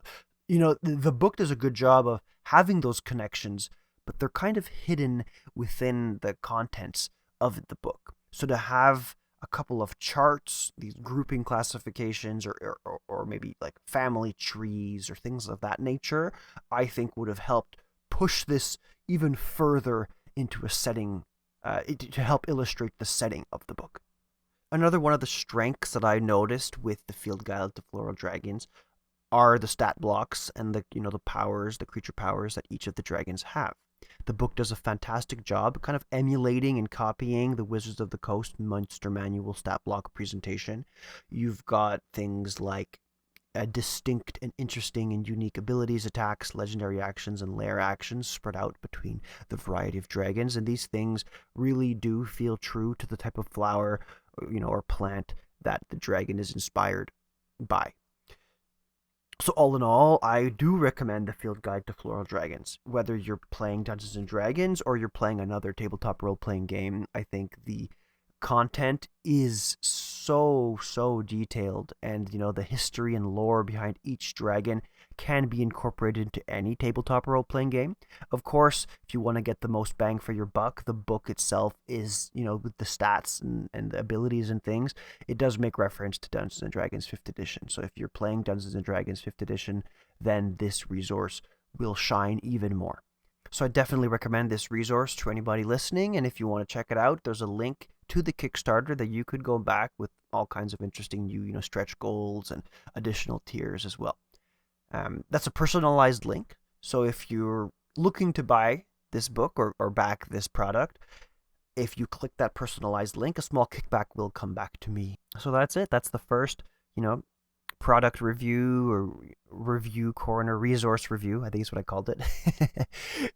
the book does a good job of having those connections, but they're kind of hidden within the contents of the book. So to have a couple of charts, these grouping classifications, or maybe like family trees or things of that nature, I think would have helped push this even further into a setting to help illustrate the setting of the book. Another one of the strengths that I noticed with the Field Guide to Floral Dragons are the stat blocks and the powers, the creature powers that each of the dragons have. The book does a fantastic job kind of emulating and copying the Wizards of the Coast Monster Manual stat block presentation. You've got things like distinct and interesting and unique abilities, attacks, legendary actions, and lair actions spread out between the variety of dragons. And these things really do feel true to the type of flower, or plant that the dragon is inspired by. So all in all, I do recommend the Field Guide to Floral Dragons. Whether you're playing Dungeons and Dragons or you're playing another tabletop role-playing game, I think the content is so detailed, and the history and lore behind each dragon can be incorporated into any tabletop role-playing game. Of course, if you want to get the most bang for your buck, the book itself is, with the stats and the abilities and things, it does make reference to Dungeons and Dragons 5th edition. So if you're playing Dungeons and Dragons 5th edition, then this resource will shine even more. So I definitely recommend this resource to anybody listening, and if you want to check it out, there's a link to the Kickstarter that you could go back with all kinds of interesting new, stretch goals and additional tiers as well. That's a personalized link, so if you're looking to buy this book or back this product, if you click that personalized link, a small kickback will come back to me. So that's it. That's the first, product review or review corner resource review, I think is what I called it,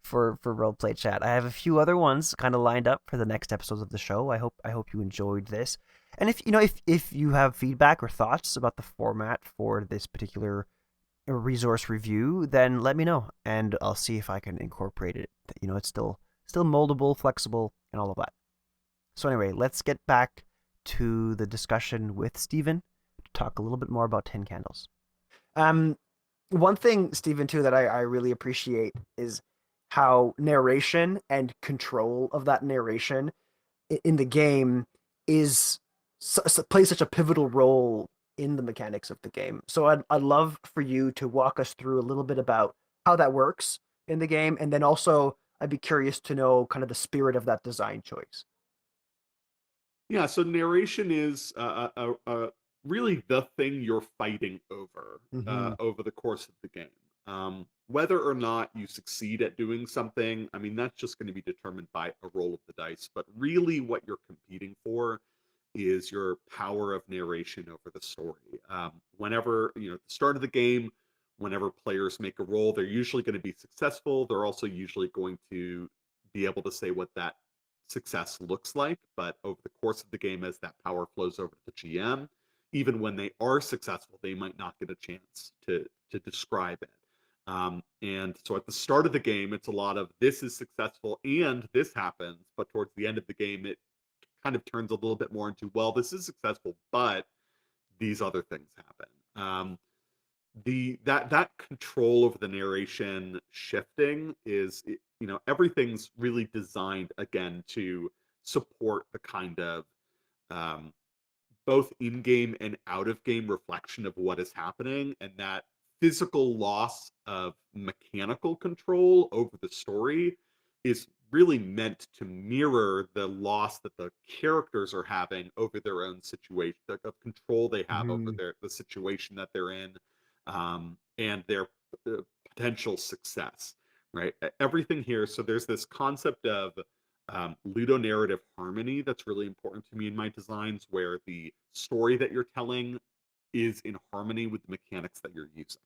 for Roleplay Chat. I have a few other ones kind of lined up for the next episodes of the show. I hope you enjoyed this. And if you have feedback or thoughts about the format for this particular resource review, then let me know and I'll see if I can incorporate it. It's still moldable, flexible, and all of that. So anyway, let's get back to the discussion with Stephen to talk a little bit more about Tin Candles. One thing, Stephen, too, that I really appreciate is how narration and control of that narration in the game plays such a pivotal role in the mechanics of the game. So I'd love for you to walk us through a little bit about how that works in the game, and then also I'd be curious to know kind of the spirit of that design choice. Yeah, so narration is really the thing you're fighting over the course of the game. Whether or not you succeed at doing something, I mean, that's just going to be determined by a roll of the dice. But really, what you're competing for is your power of narration over the story. Whenever, at the start of the game, whenever players make a roll, they're usually going to be successful. They're also usually going to be able to say what that success looks like. But over the course of the game, as that power flows over to the GM, even when they are successful, they might not get a chance to describe it. And so at the start of the game, it's a lot of this is successful and this happens. But towards the end of the game, it kind of turns a little bit more into, well, this is successful, but these other things happen. That control over the narration shifting is, everything's really designed again to support the kind of um, both in-game and out-of-game reflection of what is happening, and that physical loss of mechanical control over the story is really meant to mirror the loss that the characters are having over their own situation, of control they have over the situation that they're in, and their potential success. right? Everything here. So there's this concept of ludonarrative harmony that's really important to me in my designs, where the story that you're telling is in harmony with the mechanics that you're using.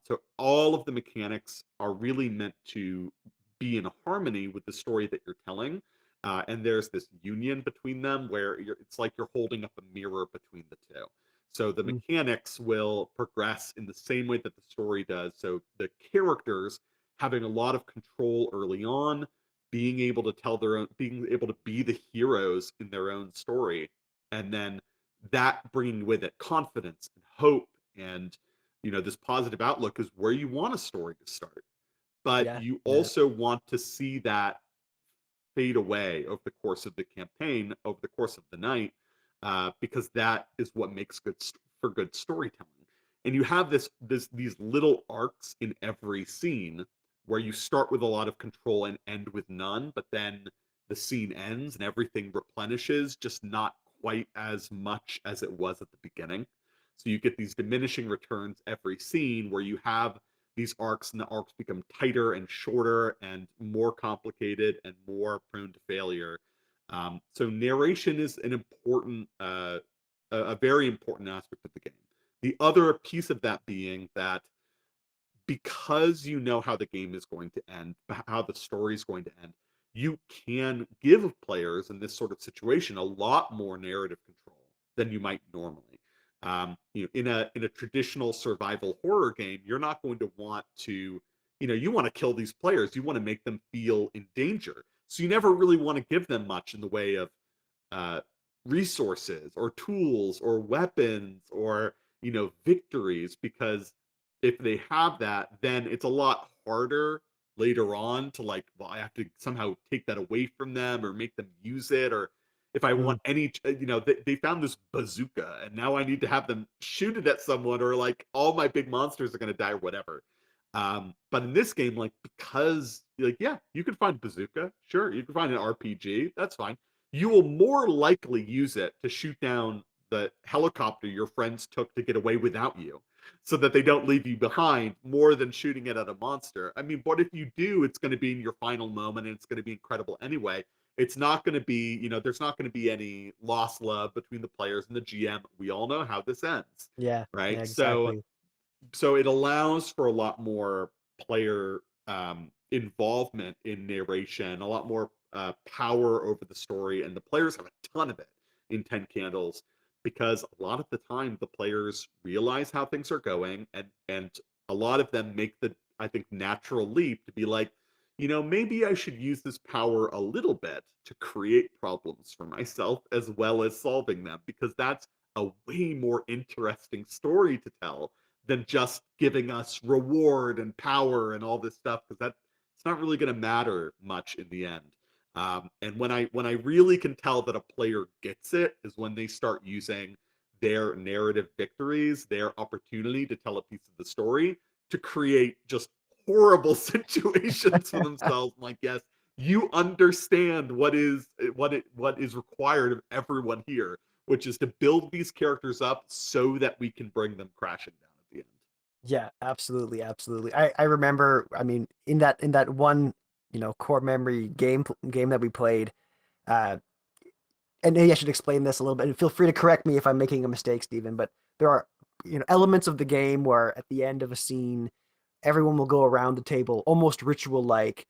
So all of the mechanics are really meant to be in harmony with the story that you're telling. And there's this union between them where it's like you're holding up a mirror between the two. So the Mm. mechanics will progress in the same way that the story does. So the characters having a lot of control early on, being able to tell their own, being able to be the heroes in their own story, and then that bringing with it confidence and hope and this positive outlook is where you want a story to start. But Yeah, you yeah, also want to see that fade away over the course of the campaign, over the course of the night, because that is what makes for good storytelling. And you have these little arcs in every scene where you start with a lot of control and end with none, but then the scene ends and everything replenishes, just not quite as much as it was at the beginning. So you get these diminishing returns every scene where you have these arcs, and the arcs become tighter and shorter and more complicated and more prone to failure. So narration is an important, a very important aspect of the game. The other piece of that being that because you know how the game is going to end, how the story is going to end, you can give players in this sort of situation a lot more narrative control than you might normally. In a traditional survival horror game, you're not going to want to, you want to kill these players. You want to make them feel in danger. So you never really want to give them much in the way of uh, resources or tools or weapons or victories, because if they have that, then it's a lot harder later on to like, well, I have to somehow take that away from them or make them use it. Or if I mm, want any, they found this bazooka and now I need to have them shoot it at someone, or like all my big monsters are going to die or whatever. But in this game, like, because like, yeah, you can find bazooka. Sure. You can find an RPG. That's fine. You will more likely use it to shoot down the helicopter your friends took to get away without you, so that they don't leave you behind, more than shooting it at a monster. I mean, but if you do, it's going to be in your final moment and it's going to be incredible anyway. It's not going to be, there's not going to be any lost love between the players and the GM. We all know how this ends, yeah, yeah, right? So exactly. so it allows for a lot more player involvement in narration, a lot more power over the story, and the players have a ton of it in 10 Candles, because a lot of the time the players realize how things are going, and a lot of them make the, I think, natural leap to be like, maybe I should use this power a little bit to create problems for myself as well as solving them, because that's a way more interesting story to tell than just giving us reward and power and all this stuff, because that it's not really going to matter much in the end. And when I really can tell that a player gets it is when they start using their narrative victories, their opportunity to tell a piece of the story, to create just horrible situations for themselves. I'm like, yes, you understand what is required of everyone here, which is to build these characters up so that we can bring them crashing down at the end. Yeah, absolutely, absolutely. I remember, I mean, in that one, core memory game that we played, uh, and maybe I should explain this a little bit. And feel free to correct me if I'm making a mistake, Stephen. But there are, elements of the game where at the end of a scene, everyone will go around the table, almost ritual like,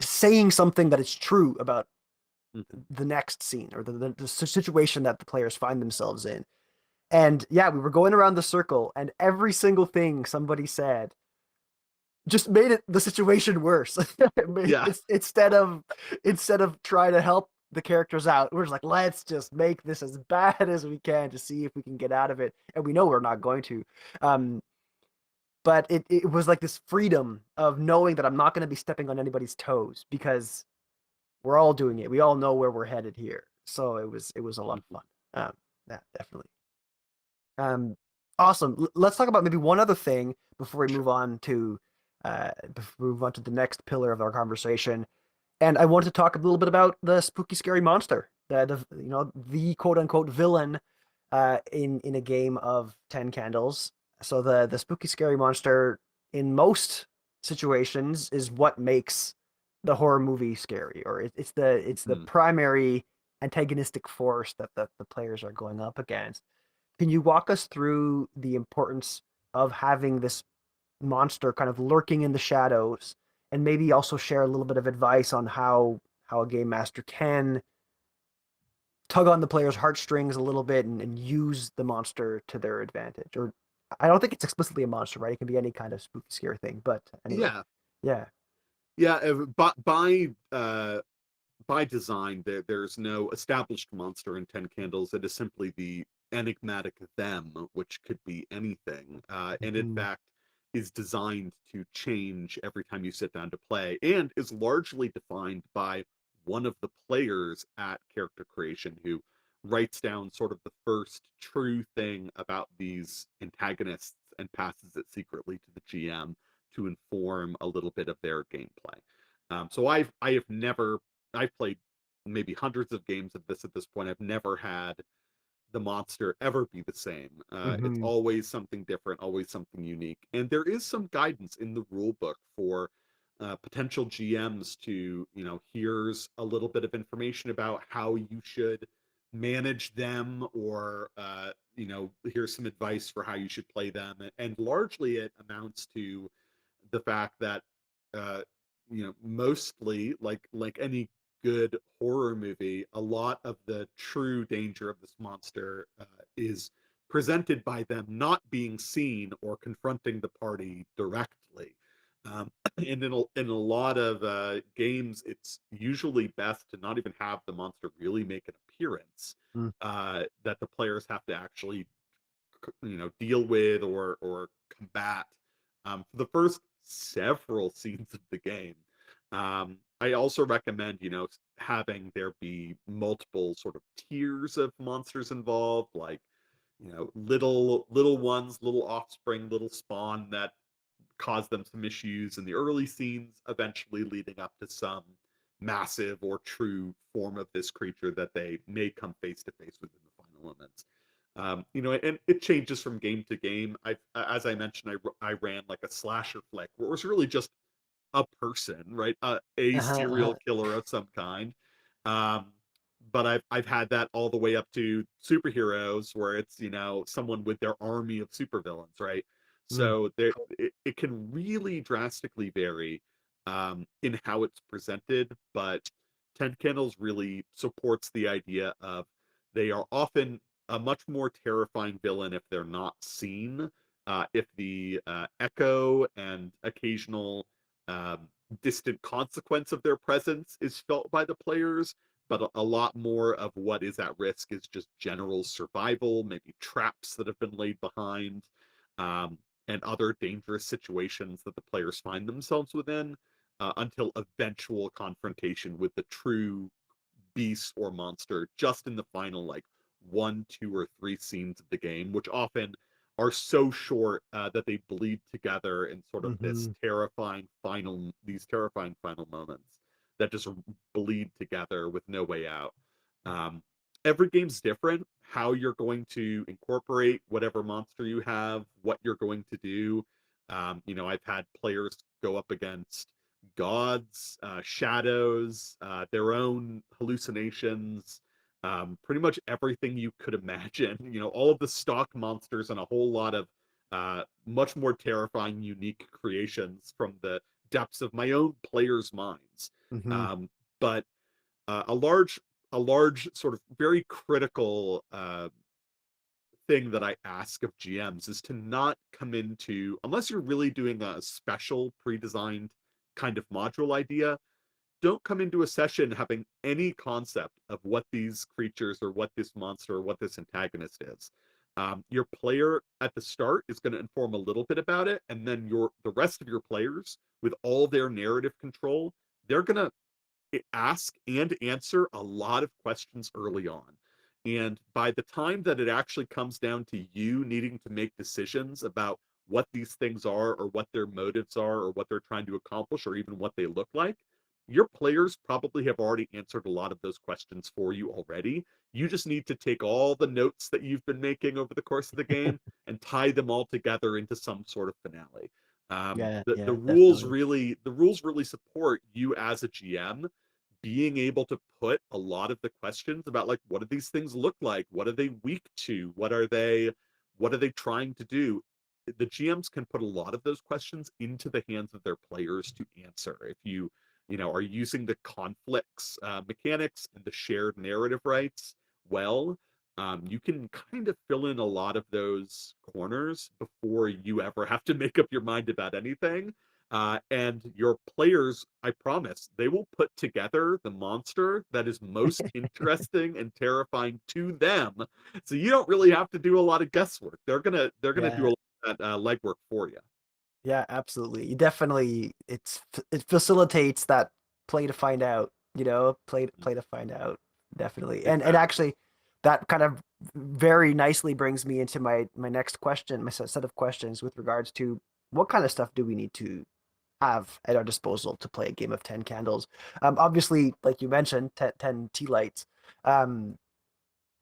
saying something that is true about Mhm. the next scene or the situation that the players find themselves in. And yeah, we were going around the circle, and every single thing somebody said just made the situation worse. Yeah. Instead of trying to help the characters out, we're just like, let's just make this as bad as we can to see if we can get out of it. And we know we're not going to. Um, but it was like this freedom of knowing that I'm not going to be stepping on anybody's toes because we're all doing it. We all know where we're headed here. So it was a lot of Mhm. fun. Yeah, definitely. Um, awesome. Let's talk about maybe one other thing before we Sure. move on to the next pillar of our conversation. And I wanted to talk a little bit about the spooky, scary monster, the quote unquote villain, in a game of 10 Candles. So the spooky, scary monster in most situations is what makes the horror movie scary, or it's the Mm. primary antagonistic force that the players are going up against. Can you walk us through the importance of having this monster kind of lurking in the shadows, and maybe also share a little bit of advice on how a game master can tug on the player's heartstrings a little bit and use the monster to their advantage? Or I don't think it's explicitly a monster, right? It can be any kind of spooky, scary thing. But anyway, Yeah, yeah. yeah. By design, there's no established monster in Ten Candles. It is simply the enigmatic them, which could be anything, and in Mhm. fact is designed to change every time you sit down to play, and is largely defined by one of the players at character creation who writes down sort of the first true thing about these antagonists and passes it secretly to the GM to inform a little bit of their gameplay. So I have never I've played maybe hundreds of games of this at this point. I've never had the monster ever be the same. It's Mhm. always something different, always something unique. And there is some guidance in the rule book for potential GMs to, here's a little bit of information about how you should manage them, or, here's some advice for how you should play them. And largely it amounts to the fact that uh mostly like any good horror movie, a lot of the true danger of this monster is presented by them not being seen or confronting the party directly. And in a lot of games, it's usually best to not even have the monster really make an appearance, Mm. that the players have to actually deal with or combat for the first several scenes of the game. I also recommend having there be multiple sort of tiers of monsters involved, like little ones, little offspring, little spawn that cause them some issues in the early scenes, eventually leading up to some massive or true form of this creature that they may come face to face with in the final moments. And it changes from game to game. As I mentioned, I ran like a slasher flick where it was really just a person, right? A Uh-huh, uh-huh. serial killer of some kind. Um, but I've had that all the way up to superheroes, where it's someone with their army of supervillains, right? Mm. So it can really drastically vary in how it's presented, but Ten Candles really supports the idea of they are often a much more terrifying villain if they're not seen. If the echo and occasional um, distant consequence of their presence is felt by the players, but a lot more of what is at risk is just general survival, maybe traps that have been laid behind, um, and other dangerous situations that the players find themselves within, until eventual confrontation with the true beast or monster just in the final like 1, 2, or 3 scenes of the game, which often are so short that they bleed together in sort of Mhm. these terrifying final moments that just bleed together with no way out. Um, every game's different. How you're going to incorporate whatever monster you have, what you're going to do. I've had players go up against gods, shadows, their own hallucinations, pretty much everything you could imagine. All of the stock monsters and a whole lot of much more terrifying, unique creations from the depths of my own players' minds. Mhm. Um, but a large sort of very critical thing that I ask of GMs is to not come into, unless you're really doing a special pre-designed kind of module idea, don't come into a session having any concept of what these creatures or what this monster or what this antagonist is. Your player at the start is going to inform a little bit about it, and then the rest of your players, with all their narrative control, they're going to ask and answer a lot of questions early on. And by the time that it actually comes down to you needing to make decisions about what these things are, or what their motives are, or what they're trying to accomplish, or even what they look like, your players probably have already answered a lot of those questions for you already. You just need to take all the notes that you've been making over the course of the game and tie them all together into some sort of finale. The rules Definitely. really support you as a GM being able to put a lot of the questions about like what do these things look like, what are they weak to, what are they trying to do. The GMs can put a lot of those questions into the hands of their players to answer. If you are using the conflicts mechanics and the shared narrative rights well, you can kind of fill in a lot of those corners before you ever have to make up your mind about anything. And your players, I promise, they will put together the monster that is most interesting and terrifying to them. So you don't really have to do a lot of guesswork. They're gonna do a Yeah. lot of that legwork for you. Yeah, absolutely. You definitely it facilitates that play to find out, play to find out. Definitely. And Exactly. actually that kind of very nicely brings me into my next question, my set of questions with regards to what kind of stuff do we need to have at our disposal to play a game of 10 candles. Obviously, like you mentioned, 10 tea lights. Um,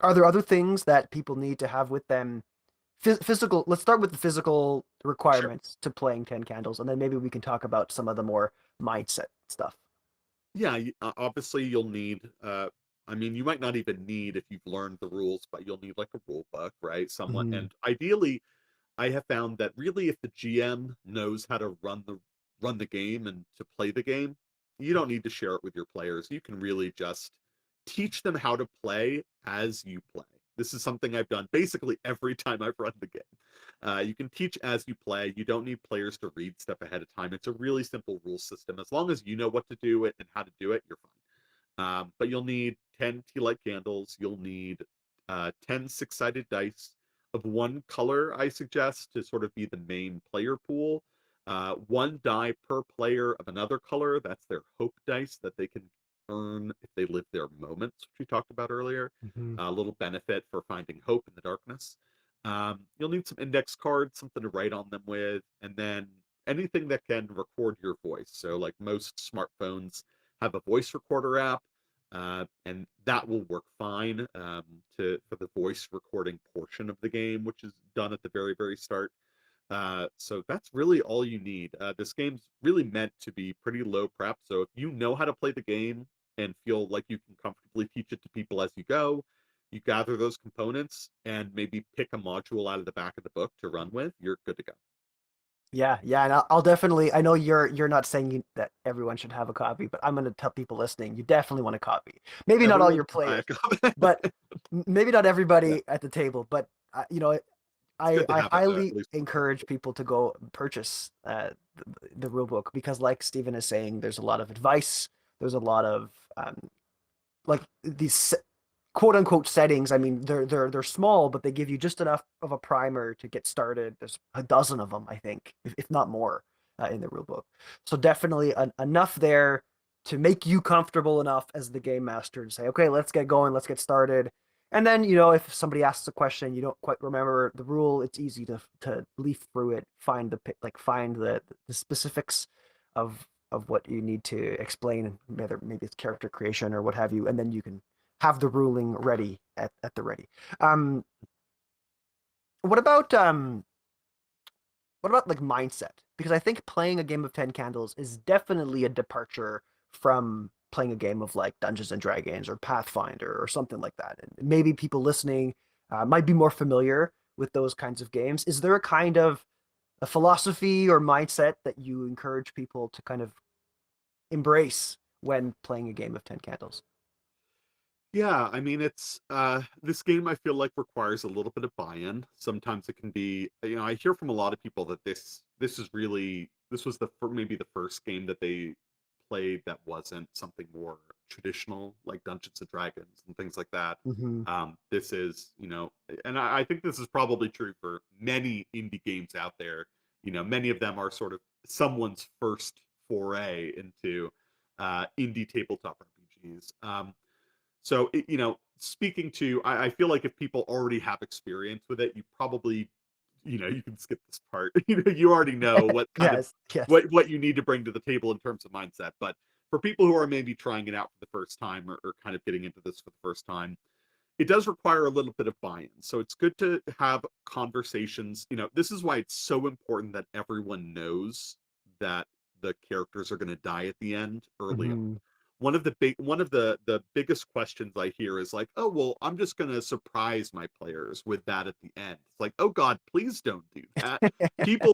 are there other things that people need to have with them? Physical, let's start with the physical Sure. requirements to playing 10 candles, and then maybe we can talk about some of the more mindset stuff. Yeah, obviously you'll need I mean, you might not even need if you've learned the rules, but you'll need like a rule book, right? Someone, Hmm. and ideally I have found that really if the GM knows how to run the game and to play the game, you don't need to share it with your players. You can really just teach them how to play as you play. This is something I've done basically every time I've run the game. You can teach as you play. You don't need players to read stuff ahead of time. It's a really simple rule system. As long as you know what to do it and how to do it, you're fine. But you'll need 10 tea light candles. You'll need 10 six-sided dice of one color, I suggest, to sort of be the main player pool. One die per player of another color. That's their hope dice that they can earn if they live their moments, which we talked about earlier. Hmm. A little benefit for finding hope in the darkness. You'll need some index cards, something to write on them with, and then anything that can record your voice. So, like most smartphones have a voice recorder app, and that will work fine for the voice recording portion of the game, which is done at the very, very start. So that's really all you need. This game's really meant to be pretty low prep. So if you know how to play the game and feel like you can comfortably teach it to people as you go, you gather those components and maybe pick a module out of the back of the book to run with, you're good to go. Yeah, yeah, and I'll definitely. I know you're not saying that everyone should have a copy, but I'm going to tell people listening, you definitely want a copy. Maybe not all Everyone your should buy a players, copy. but maybe not Yeah, everybody at the table. But it's good to I have at highly least one encourage available. people to go purchase the rule book because, like Stephen is saying, there's a lot of advice. There's a lot of like these quote unquote settings. I mean, they're small, but they give you just enough of a primer to get started. There's a dozen of them, I think, if not more, in the rule book. So definitely enough there to make you comfortable enough as the game master to say, okay, let's get going, let's get started. And then, if somebody asks a question, you don't quite remember the rule, it's easy to leaf through it, find find the specifics of what you need to explain, whether maybe it's character creation or what have you, and then you can have the ruling ready at the ready. Um, what about like mindset? Because I think playing a game of 10 candles is definitely a departure from playing a game of like Dungeons and Dragons or Pathfinder or something like that. And maybe people listening might be more familiar with those kinds of games. Is there a kind of a philosophy or mindset that you encourage people to kind of embrace when playing a game of 10 candles? Yeah, I mean it's this game I feel like requires a little bit of buy-in. Sometimes it can be, I hear from a lot of people that this was maybe the first game that they played that wasn't something more traditional like Dungeons and Dragons and things like that. Mm-hmm. This is, and I think this is probably true for many indie games out there. Many of them are sort of someone's first foray into indie tabletop RPGs. So, speaking to, I feel like if people already have experience with it, you probably, you can skip this part. You already know what kind of Yes, yes. what you need to bring to the table in terms of mindset. But for people who are maybe trying it out for the first time or kind of getting into this for the first time, it does require a little bit of buy-in. So it's good to have conversations. This is why it's so important that everyone knows that the characters are going to die at the end early on. Hmm. One of the biggest questions I hear is like, oh well, I'm just going to surprise my players with that at the end. It's like, oh God, please don't do that. People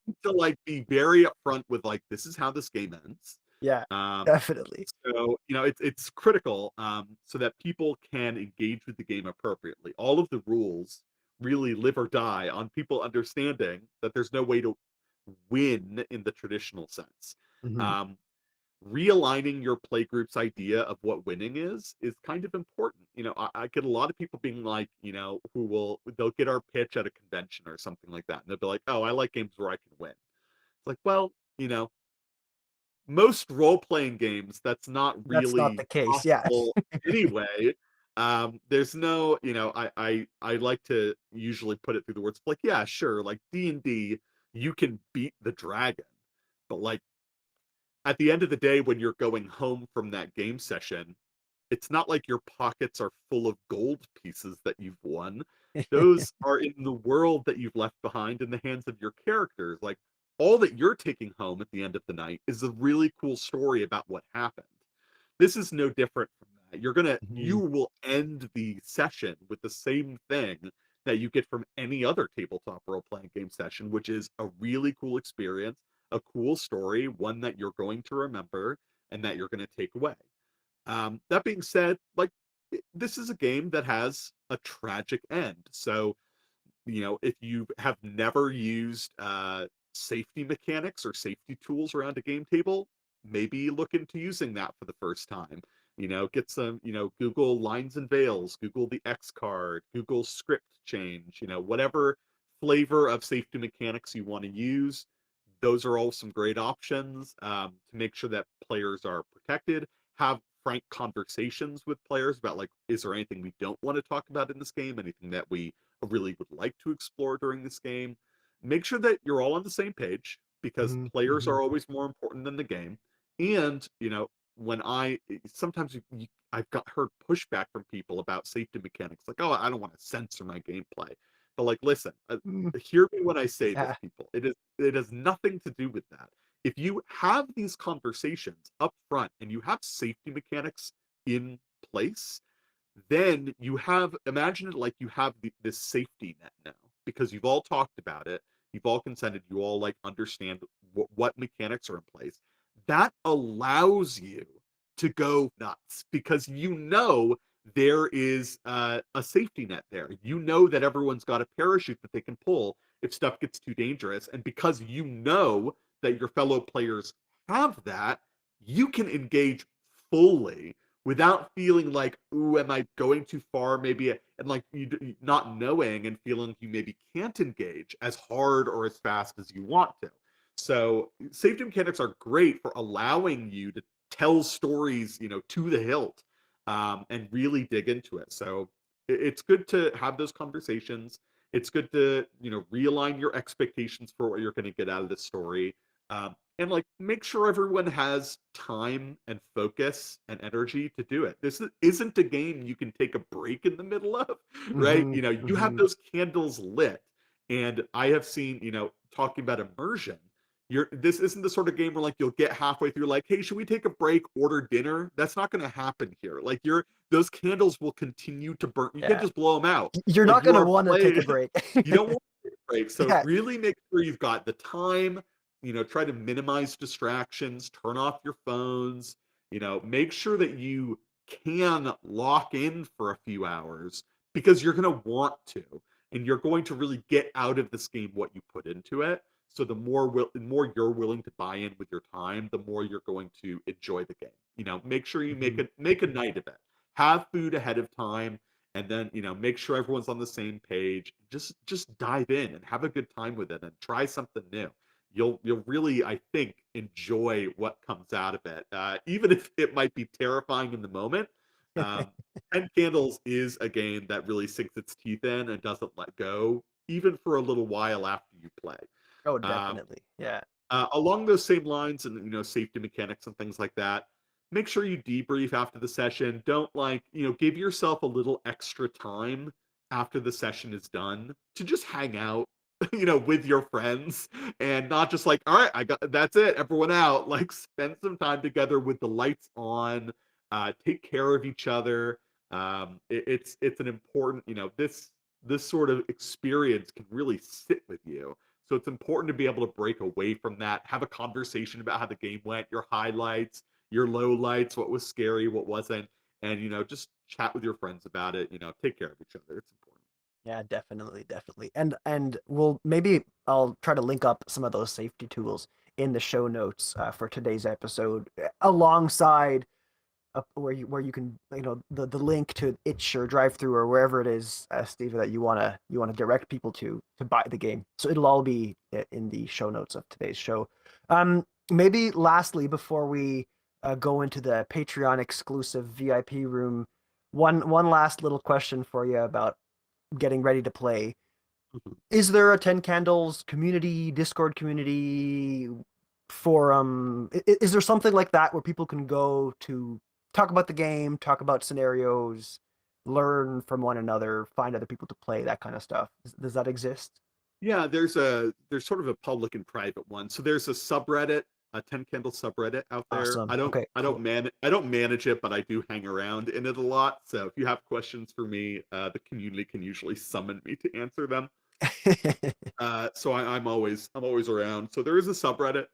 need to like be very upfront with like, this is how this game ends. Yeah, Um, definitely. so it's critical, so that people can engage with the game appropriately. All of the rules really live or die on people understanding that there's no way to win in the traditional sense. Hmm. Um, Realigning your playgroup's idea of what winning is kind of important. I get a lot of people being like, they'll get our pitch at a convention or something like that, and they'll be like, "Oh, I like games where I can win." It's like, well, most role-playing games, that's not That's not really the case. Yeah. possible anyway. There's no, I like to usually put it through the words like, yeah, sure, like D&D, you can beat the dragon, but like at the end of the day, when you're going home from that game session, it's not like your pockets are full of gold pieces that you've won. Those are in the world that you've left behind in the hands of your characters. Like all that you're taking home at the end of the night is a really cool story about what happened. This is no different from that. You Mhm. will end the session with the same thing that you get from any other tabletop role playing game session, which is a really cool experience, a cool story, one that you're going to remember and that you're going to take away. That being said, like this is a game that has a tragic end. So, if you have never used safety mechanics or safety tools around a game table, maybe look into using that for the first time. Get some, Google lines and veils, Google the X card, Google script change, whatever flavor of safety mechanics you want to use. Those are all some great options to make sure that players are protected. Have frank conversations with players about like, is there anything we don't want to talk about in this game? Anything that we really would like to explore during this game? Make sure that you're all on the same page because Mhm. players Mhm. are always more important than the game. And when I sometimes I've got heard pushback from people about safety mechanics, like, oh, I don't want to censor my gameplay. But like, listen, Mm. hear me when I say this, Yeah. people. It has nothing to do with that. If you have these conversations up front and you have safety mechanics in place, then you have imagine it like you have this safety net now because you've all talked about it, you've all consented, you all like understand what mechanics are in place. That allows you to go nuts because there is a safety net there. You know that everyone's got a parachute that they can pull if stuff gets too dangerous, and because you know that your fellow players have that, you can engage fully without feeling like, ooh, am I going too far? Maybe, and like you not knowing and feeling you maybe can't engage as hard or as fast as you want to. So safety mechanics are great for allowing you to tell stories, to the hilt, and really dig into it. So it's good to have those conversations. It's good to, realign your expectations for what you're going to get out of this story. And like make sure everyone has time and focus and energy to do it. This isn't a game you can take a break in the middle of, right? Mhm. You have Mhm. those candles lit, and I have seen, talking about immersion. This isn't the sort of game where like you'll get halfway through, like, hey, should we take a break, order dinner? That's not going to happen here. Like those candles will continue to burn. You can't Yeah. just blow them out. You're Like not you gonna are want to take a playing. break. You don't want to take a break. So Yeah. really make sure you've got the time, try to minimize distractions, turn off your phones, make sure that you can lock in for a few hours because you're going to want to, and you're going to really get out of this game what you put into it. So the more you're willing to buy in with your time, the more you're going to enjoy the game. Make sure you Mhm. make a night of it. Have food ahead of time, and then make sure everyone's on the same page. Just dive in and have a good time with it and try something new. You'll really, I think, enjoy what comes out of it, even if it might be terrifying in the moment. um, 10 Candles is a game that really sinks its teeth in and doesn't let go even for a little while after you play. Oh, um, definitely. Yeah. Along those same lines, and safety mechanics and things like that, make sure you debrief after the session. Don't give yourself a little extra time after the session is done to just hang out, with your friends and not just like, all right, that's it, everyone out. Like spend some time together with the lights on, take care of each other. It's an important, this sort of experience can really sit with you. So it's important to be able to break away from that, have a conversation about how the game went, your highlights, your low lights, what was scary, what wasn't, and just chat with your friends about it. Take care of each other. It's important. Yeah, definitely, definitely. And I'll try to link up some of those safety tools in the show notes for today's episode, alongside where you can the link to itch or drive through or wherever it is, Steve, that you wanna direct people to buy the game. So it'll all be in the show notes of today's show. Maybe lastly, before we go into the Patreon exclusive VIP room, one last little question for you about getting ready to play. Mhm. Is there a 10 Candles community, Discord community, forum? Is there something like that where people can go to talk about the game, talk about scenarios, learn from one another, find other people to play, that kind of stuff? Does that exist? Yeah, there's sort of a public and private one. So there's a subreddit, a 10 Candle subreddit out there. Awesome. I don't Okay, I don't cool. man I don't manage it, but I do hang around in it a lot. So if you have questions for me, the community can usually summon me to answer them. So I'm always around. So there is a subreddit.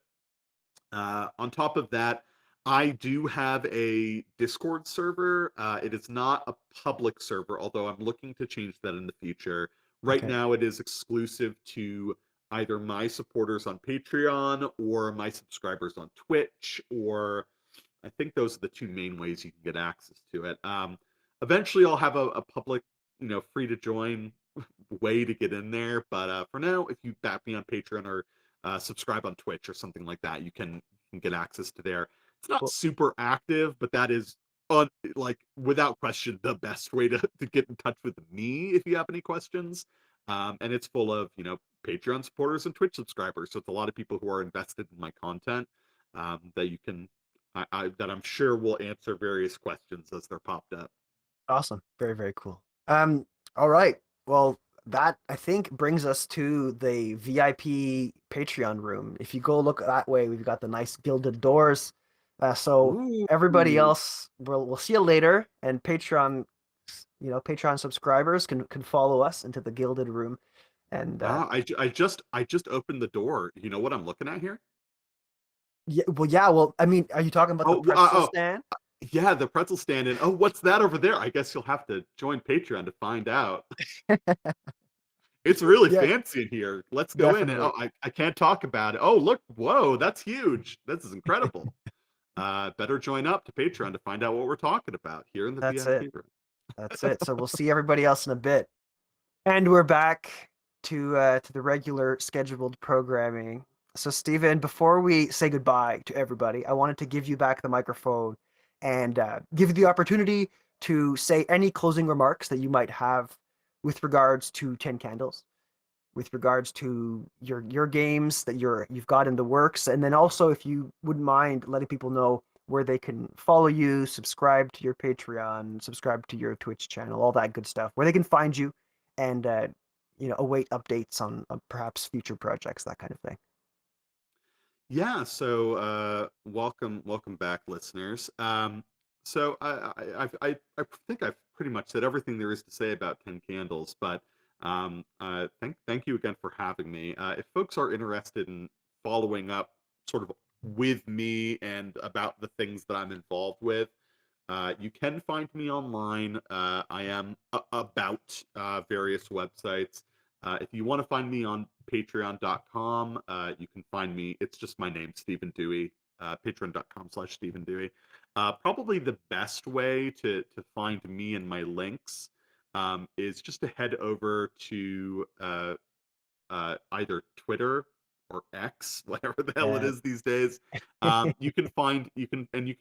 On top of that, I do have a Discord server. It is not a public server, although I'm looking to change that in the future. Right Okay. now, it is exclusive to either my supporters on Patreon or my subscribers on Twitch, or I think those are the two main ways you can get access to it. Eventually, I'll have a public, free to join way to get in there. But for now, if you back me on Patreon or subscribe on Twitch or something like that, you can get access to there. It's not Well, super active, but that is on like without question the best way to get in touch with me if you have any questions. And it's full of Patreon supporters and Twitch subscribers, so it's a lot of people who are invested in my content, that you can that I'm sure will answer various questions as they're popped up. awesome. Very, very cool. All right. Well, that I think brings us to the VIP Patreon room. If you go look that way, we've got the nice gilded doors. So everybody Ooh. else, we'll see you later. And Patreon subscribers can follow us into the gilded room. And I just opened the door. You know what I'm looking at here? yeah, well, yeah, well, I mean, are you talking about the pretzel Oh, stand? yeah, the pretzel stand. And oh, what's that over there? I guess you'll have to join Patreon to find out. It's really Yeah, fancy in here. Let's go in. And definitely. oh, I can't talk about it. Oh, look, whoa, that's huge. This is incredible. Better join up to Patreon to find out what we're talking about here in the That's it. VIP room. That's it. So we'll see everybody else in a bit. And we're back to the regular scheduled programming. So Stephen, before we say goodbye to everybody, I wanted to give you back the microphone and give you the opportunity to say any closing remarks that you might have with regards to Ten Candles, with regards to your games that you've got in the works, and then also if you wouldn't mind letting people know where they can follow you, subscribe to your Patreon, subscribe to your Twitch channel, all that good stuff, where they can find you and await updates on perhaps future projects, that kind of thing. Yeah, so welcome back, listeners. So I think I've pretty much said everything there is to say about Ten Candles, but thank you again for having me. If folks are interested in following up, sort of with me and about the things that I'm involved with, you can find me online. I am about various websites. If you want to find me on patreon.com, you can find me. It's just my name, Stephen Dewey, patreon.com/Stephen Dewey. Probably the best way to find me and my links is just to head over to either Twitter or X, whatever the hell it Uh, is these days. You can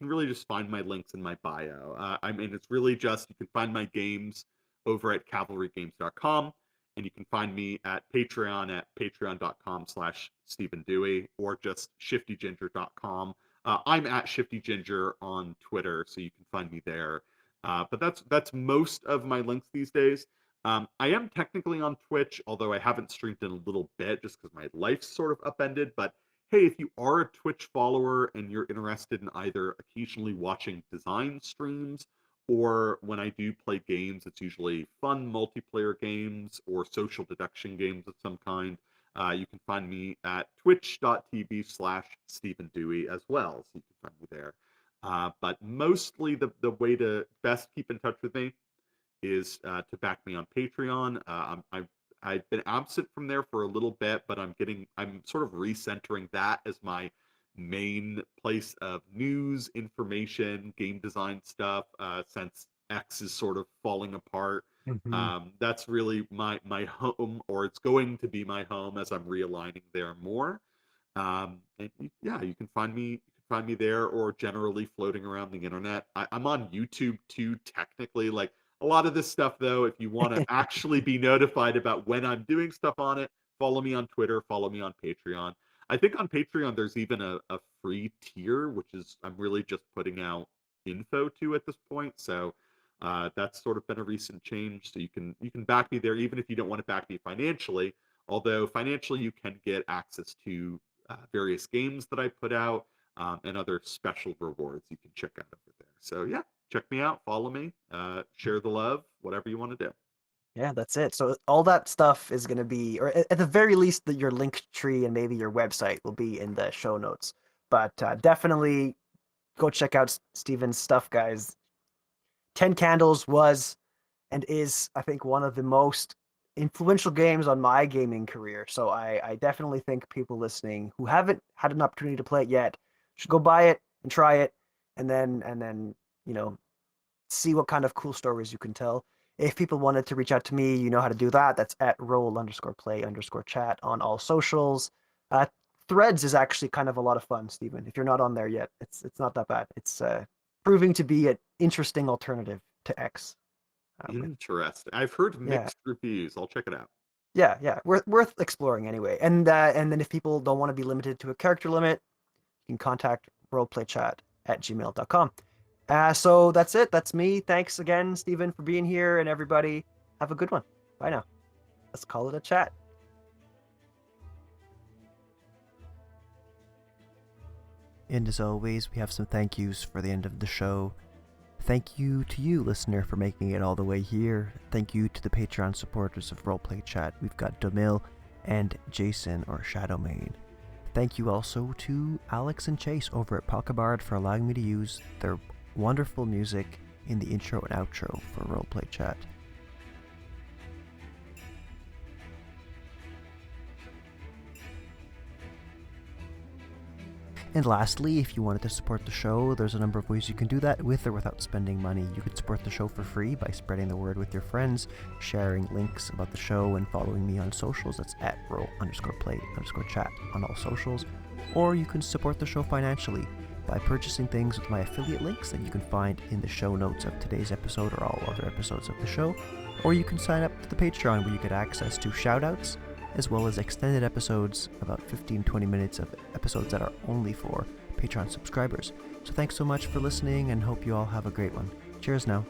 really just find my links in my bio. I mean, it's really just you can find my games over at cavalrygames.com, and you can find me at Patreon at patreon.com/Stephen Dewey, or just shiftyginger.com. I'm at Shifty Ginger on Twitter, so you can find me there. But that's most of my links these days. I am technically on Twitch, although I haven't streamed in a little bit just because my life's sort of upended. But hey, if you are a Twitch follower and you're interested in either occasionally watching design streams or when I do play games, it's usually fun multiplayer games or social deduction games of some kind. You can find me at twitch.tv/Stephen Dewey as well, so you can find me there. But mostly the way to best keep in touch with me is to back me on Patreon. I've been absent from there for a little bit, but I'm sort of recentering that as my main place of news, information, game design stuff, since X is sort of falling apart. That's really my home, or it's going to be my home as I'm realigning there more. And yeah, you can find me there, or generally floating around the internet. I'm on YouTube too, technically. Like a lot of this stuff, though, if you want to actually be notified about when I'm doing stuff on it, follow me on Twitter, follow me on Patreon. I think on Patreon there's even a free tier, which is I'm really just putting out info to at this point. So that's sort of been a recent change. So you can back me there, even if you don't want to back me financially. Although financially you can get access to various games that I put out, and other special rewards you can check out over there. So yeah, check me out, follow me, share the love, whatever you want to do. Yeah, that's it. So all that stuff is going to be, or at the very least, that your link tree and maybe your website will be in the show notes. But definitely go check out Steven's stuff, guys. 10 Candles was and is, I think, one of the most influential games on my gaming career. So I definitely think people listening who haven't had an opportunity to play it yet should go buy it and try it, and then see what kind of cool stories you can tell. If people wanted to reach out to me, you know how to do that. That's at roll_play_chat on all socials. Threads is actually kind of a lot of fun, Stephen. If you're not on there yet, it's not that bad. It's proving to be an interesting alternative to X. Interesting. I've heard mixed reviews. I'll check it out. Yeah, worth exploring anyway. And then if people don't want to be limited to a character limit, you can contact roleplaychat@gmail.com. So that's it. That's me. Thanks again, Stephen, for being here, and everybody have a good one. Bye now. Let's call it a chat. And as always, we have some thank yous for the end of the show. Thank you to you, listener, for making it all the way here. Thank you to the Patreon supporters of Roleplay Chat. We've got Domil and Jason, or Shadowmane. Thank you also to Alex and Chase over at Pockabard for allowing me to use their wonderful music in the intro and outro for Roleplay Chat. And lastly, if you wanted to support the show, there's a number of ways you can do that with or without spending money. You could support the show for free by spreading the word with your friends, sharing links about the show, and following me on socials. That's at roll_play_chat on all socials. Or you can support the show financially by purchasing things with my affiliate links that you can find in the show notes of today's episode or all other episodes of the show. Or you can sign up to the Patreon, where you get access to shoutouts, as well as extended episodes, about 15-20 minutes of episodes that are only for Patreon subscribers. So thanks so much for listening, and hope you all have a great one. Cheers now.